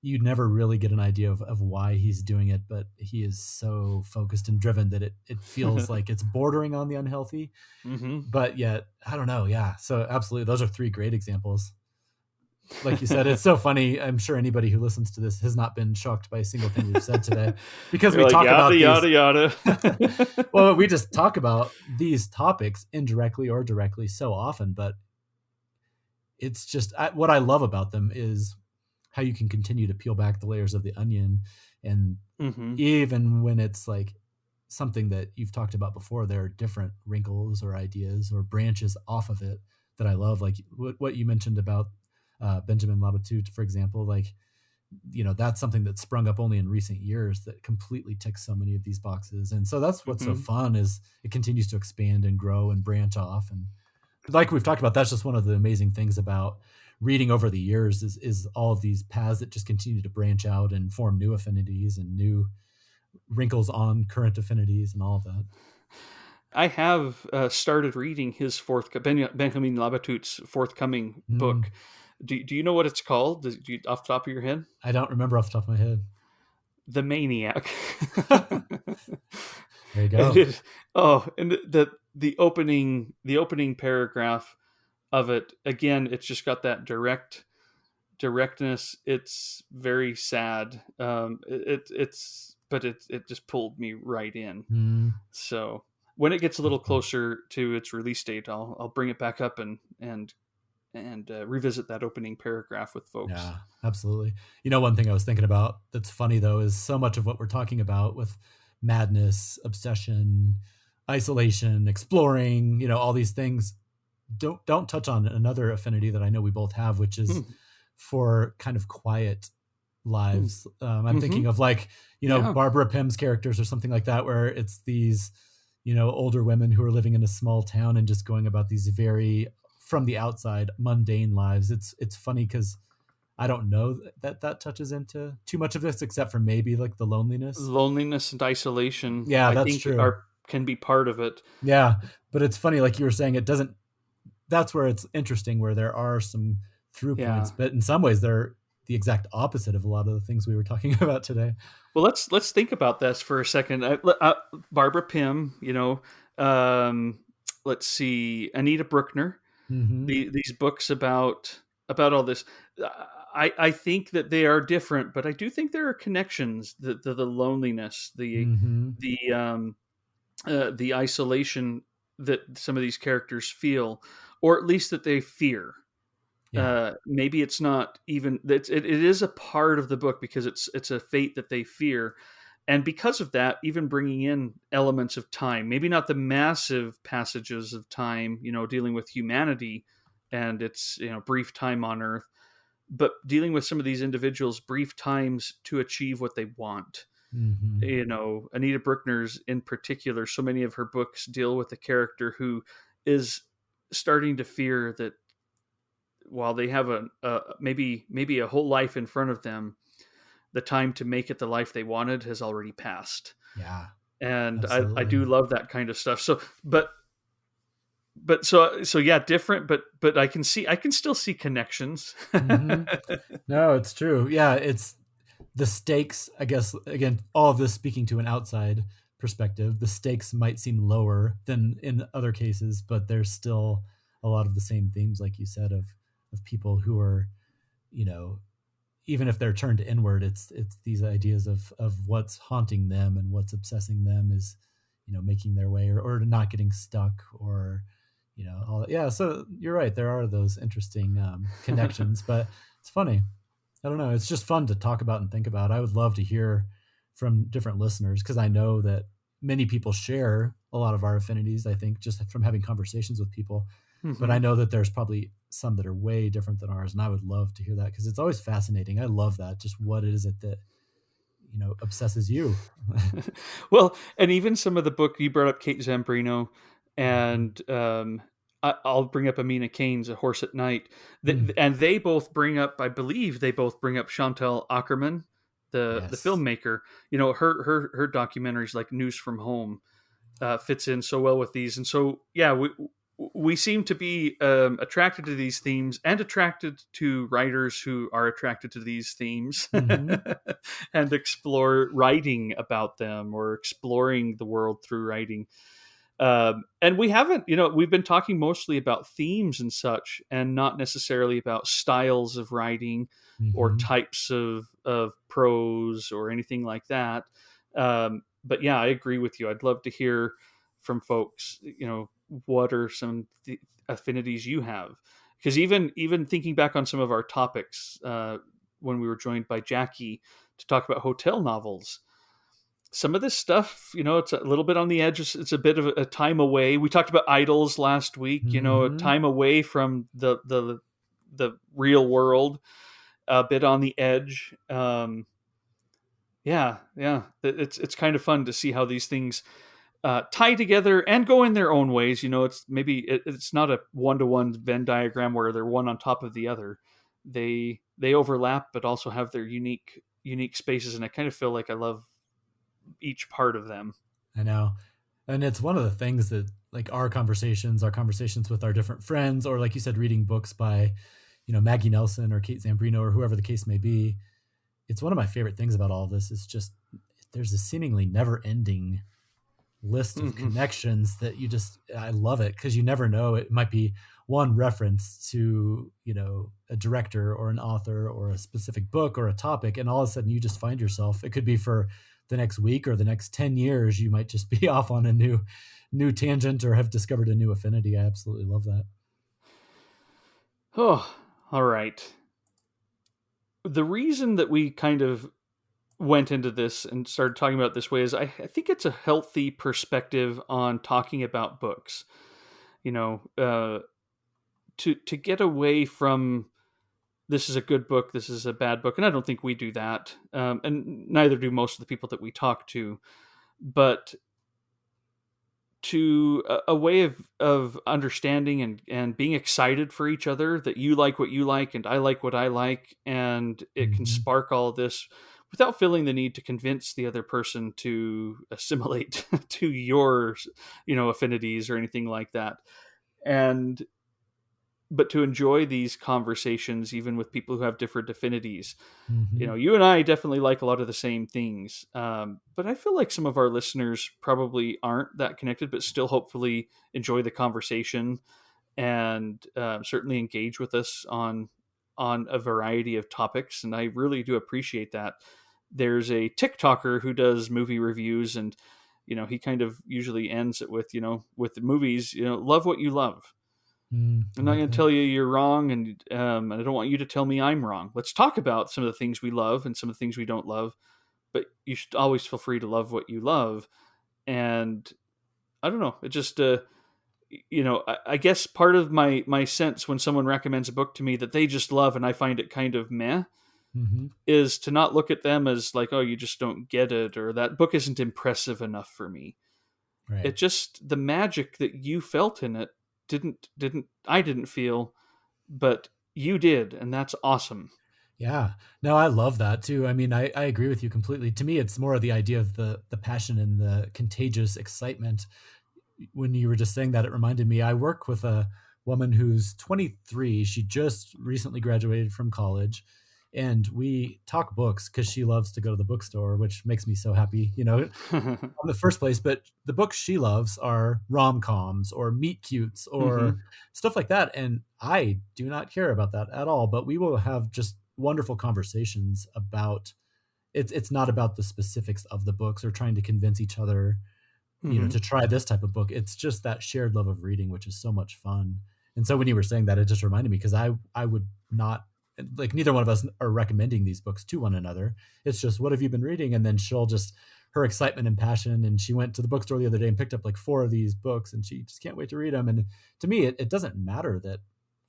you never really get an idea of why he's doing it, but he is so focused and driven that it feels like it's bordering on the unhealthy, Mm-hmm. but yet I don't know. Yeah, so absolutely, those are three great examples. Like you said, it's so funny. I'm sure anybody who listens to this has not been shocked by a single thing we've said today because You're we like, talk yada about these. yada yada. Well, we just talk about these topics indirectly or directly so often, but it's just what I love about them is how you can continue to peel back the layers of the onion. And Mm-hmm. even when it's like something that you've talked about before, there are different wrinkles or ideas or branches off of it that I love. Like what you mentioned about Benjamin Labatut, for example, like, that's something that sprung up only in recent years that completely ticks so many of these boxes. And so that's what's so Mm-hmm. fun is it continues to expand and grow and branch off. And like we've talked about, that's just one of the amazing things about reading over the years is all of these paths that just continue to branch out and form new affinities and new wrinkles on current affinities and all of that. I have started reading his Benjamin Labatut's forthcoming Mm, book. Do you know what it's called? Off the top of your head? I don't remember off the top of my head. The Maniac. There you And go. and the opening paragraph of it, again, it's just got that directness. It's very sad. It just pulled me right in. Mm, So when it gets a that's little fun. closer to its release date, I'll bring it back up and revisit that opening paragraph with folks. Yeah, absolutely. One thing I was thinking about that's funny though is so much of what we're talking about with madness, obsession, isolation, exploring, all these things don't touch on another affinity that I know we both have, which is Hmm. for kind of quiet Hmm. lives. I'm Mm-hmm. thinking of like, Yeah. Barbara Pym's characters or something like that, where it's these, older women who are living in a small town and just going about these very, from the outside, mundane lives. It's funny because I don't know that touches into too much of this, except for maybe like the loneliness. Loneliness and isolation, Yeah, I that's think, true. are can be part of it. Yeah, but it's funny, like you were saying, it doesn't. That's where it's interesting, where there are some through points, Yeah. but in some ways they're the exact opposite of a lot of the things we were talking about today. Well, let's think about this for a second. Barbara Pym, um, let's see, Anita Brookner. Mm-hmm. These books about all this. I think that they are different, but I do think there are connections. The loneliness, Mm-hmm. the isolation that some of these characters feel, or at least that they fear. Yeah. Maybe it's not even that it is a part of the book because it's a fate that they fear, and because of that, even bringing in elements of time, maybe not the massive passages of time, dealing with humanity and its brief time on Earth, but dealing with some of these individuals' brief times to achieve what they want. Mm-hmm. Anita Brookner's in particular, so many of her books deal with a character who is starting to fear that while they have maybe a whole life in front of them, the time to make it the life they wanted has already passed. Yeah, And I absolutely. do love that kind of stuff. So yeah, different, but I can still see connections. Mm-hmm. No, it's true. Yeah, it's the stakes, I guess, again, all of this speaking to an outside perspective, the stakes might seem lower than in other cases, but there's still a lot of the same themes, like you said, of people who are, you know, even if they're turned inward, it's these ideas of what's haunting them and what's obsessing them is, making their way or not getting stuck or, all that. Yeah. So you're right. There are those interesting connections, but it's funny. I don't know. It's just fun to talk about and think about. I would love to hear from different listeners because I know that many people share a lot of our affinities, I think, just from having conversations with people. But Mm-hmm. I know that there's probably some that are way different than ours, and I would love to hear that because it's always fascinating. I love that. Just what is it that obsesses you? Well, and even some of the book you brought up, Kate Zambrino, Mhm. and I'll bring up Amina Kane's A Horse at Night, Mm. and they both bring up, I believe, they both bring up Chantal Ackerman, the Yes. filmmaker. You know, her documentaries like News from Home fits in so well with these, and so yeah, we seem to be attracted to these themes and attracted to writers who are attracted to these themes Hmm. and explore writing about them or exploring the world through writing. And we haven't, we've been talking mostly about themes and such, and not necessarily about styles of writing or Hmm. types of prose or anything like that. But yeah, I agree with you. I'd love to hear from folks, what are some affinities you have? Because even thinking back on some of our topics when we were joined by Jackie to talk about hotel novels, some of this stuff, it's a little bit on the edge. It's a bit of a time away. We talked about idols last week, a Hmm. time away from the real world, a bit on the edge. Yeah, it's kind of fun to see how these things tie together and go in their own ways. It's not a one-to-one Venn diagram where they're one on top of the other. They overlap, but also have their unique spaces, and I kind of feel like I love each part of them. I know. And it's one of the things that, like, our conversations with our different friends, or like you said, reading books by, Maggie Nelson or Kate Zambrino or whoever the case may be. It's one of my favorite things about all of this is just there's a seemingly never ending list of Hmm. connections that I love it because you never know. It might be one reference to, a director or an author or a specific book or a topic. And all of a sudden you just find yourself, it could be for the next week or the next 10 years, you might just be off on a new tangent or have discovered a new affinity. I absolutely love that. Oh, all right. The reason that we kind of went into this and started talking about it this way is I think it's a healthy perspective on talking about books. You know, to get away from this is a good book, this is a bad book, and I don't think we do that, and neither do most of the people that we talk to. But to a way of understanding and being excited for each other, that you like what you like and I like what I like, and it can Hmm. spark all of this without feeling the need to convince the other person to assimilate to your affinities or anything like that. And but to enjoy these conversations even with people who have different affinities. Hmm. You and I definitely like a lot of the same things, but I feel like some of our listeners probably aren't that connected, but still hopefully enjoy the conversation and certainly engage with us on a variety of topics. And I really do appreciate that. There's a TikToker who does movie reviews, and he kind of usually ends it with with the movies, love what you love. I'm I not like going to that. tell you you're wrong, and I don't want you to tell me I'm wrong. Let's talk about some of the things we love and some of the things we don't love, but you should always feel free to love what you love. And I don't know, it just I guess part of my sense when someone recommends a book to me that they just love and I find it kind of meh Hmm. is to not look at them as like, oh, you just don't get it, or that book isn't impressive enough for me. Right. It just, the magic that you felt in it didn't I didn't feel, but you did, and that's awesome. Yeah. No, I love that too. I mean, I agree with you completely. To me, it's more of the idea of the passion and the contagious excitement. When you were just saying that, it reminded me, I work with a woman who's 23. She just recently graduated from college. And we talk books because she loves to go to the bookstore, which makes me so happy, in the first place. But the books she loves are rom coms or meet cutes Hmm. or stuff like that. And I do not care about that at all. But we will have just wonderful conversations about it's not about the specifics of the books or trying to convince each other, Hmm. to try this type of book. It's just that shared love of reading, which is so much fun. And so when you were saying that, it just reminded me because I would not like neither one of us are recommending these books to one another. It's just, what have you been reading? And then she'll just, her excitement and passion. And she went to the bookstore the other day and picked up like 4 of these books, and she just can't wait to read them. And to me, it doesn't matter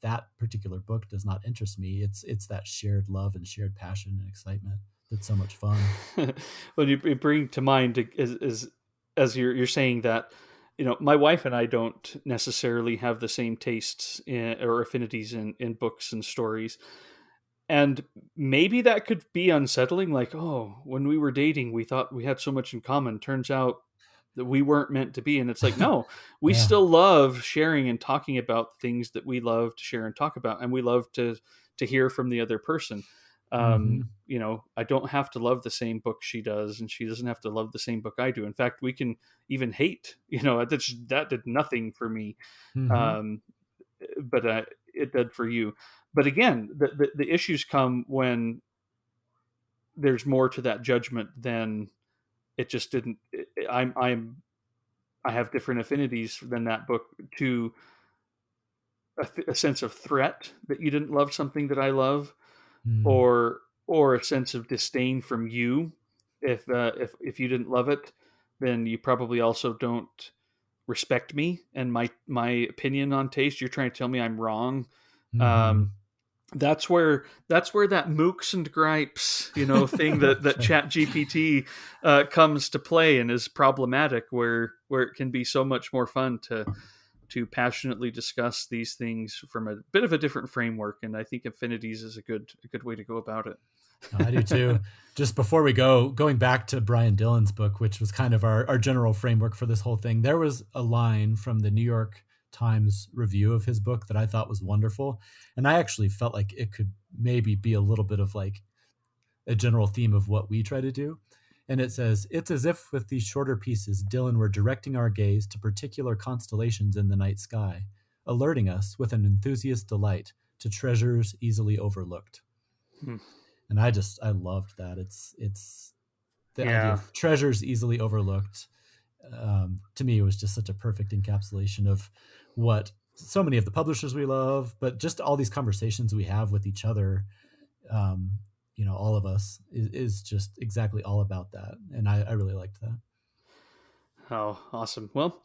that particular book does not interest me. It's that shared love and shared passion and excitement that's so much fun. Well, you bring to mind as you're saying that, my wife and I don't necessarily have the same tastes or affinities in books and stories. And maybe that could be unsettling. Like, oh, when we were dating, we thought we had so much in common. Turns out that we weren't meant to be. And it's like, no, we Yeah. still love sharing and talking about things that we love to share and talk about. And we love to hear from the other person. Mm-hmm. I don't have to love the same book she does, and she doesn't have to love the same book I do. In fact, we can even hate, that did nothing for me. Mm-hmm. But it did for you. But again, the issues come when there's more to that judgment than it just didn't. I have different affinities than that book to a sense of threat that you didn't love something that I love, Mm. or a sense of disdain from you. If you didn't love it, then you probably also don't respect me and my opinion on taste. You're trying to tell me I'm wrong. Mm-hmm. That's where that mooks and gripes, thing that Chat GPT comes to play and is problematic, where it can be so much more fun to passionately discuss these things from a bit of a different framework. And I think Affinities is a good way to go about it. I do too. Just before we going back to Brian Dillon's book, which was kind of our general framework for this whole thing, there was a line from the New York Times review of his book that I thought was wonderful. And I actually felt like it could maybe be a little bit of like a general theme of what we try to do. And it says, "It's as if with these shorter pieces, Dillon were directing our gaze to particular constellations in the night sky, alerting us with an enthusiast delight to treasures easily overlooked." Hmm. And I loved that. It's the idea of treasures easily overlooked. To me, it was just such a perfect encapsulation of what so many of the publishers we love, but just all these conversations we have with each other, all of us is just exactly all about that. And I really liked that. Oh, awesome. Well,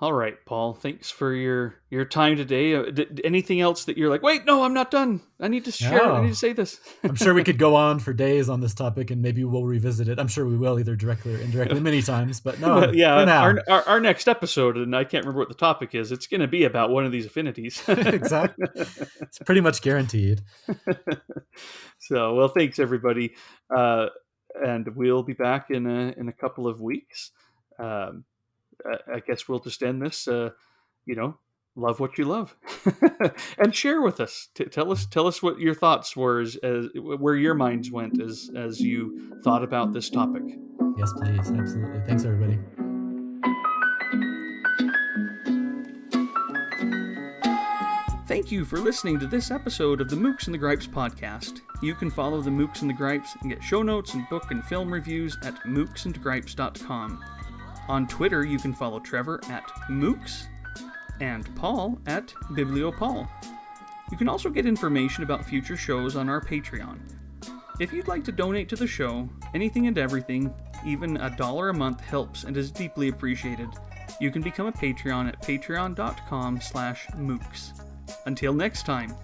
all right, Paul, thanks for your time today. Anything else that you're like, wait, no, I'm not done. I need to share it. I need to say this. I'm sure we could go on for days on this topic, and maybe we'll revisit it. I'm sure we will, either directly or indirectly, many times, but no, Well, yeah, for now. Our next episode, and I can't remember what the topic is, it's going to be about one of these affinities. Exactly. It's pretty much guaranteed. So, well, thanks everybody. And we'll be back in a couple of weeks. I guess we'll just end this, love what you love and share with us. Tell us what your thoughts were, as where your minds went as you thought about this topic. Yes, please. Absolutely. Thanks, everybody. Thank you for listening to this episode of the Mooks and the Gripes podcast. You can follow the Mooks and the Gripes and get show notes and book and film reviews at mooksandgripes.com. On Twitter, you can follow Trevor at Mooks and Paul at BiblioPaul. You can also get information about future shows on our Patreon. If you'd like to donate to the show, anything and everything, even $1 a month helps and is deeply appreciated. You can become a Patreon at patreon.com/mooks. Until next time.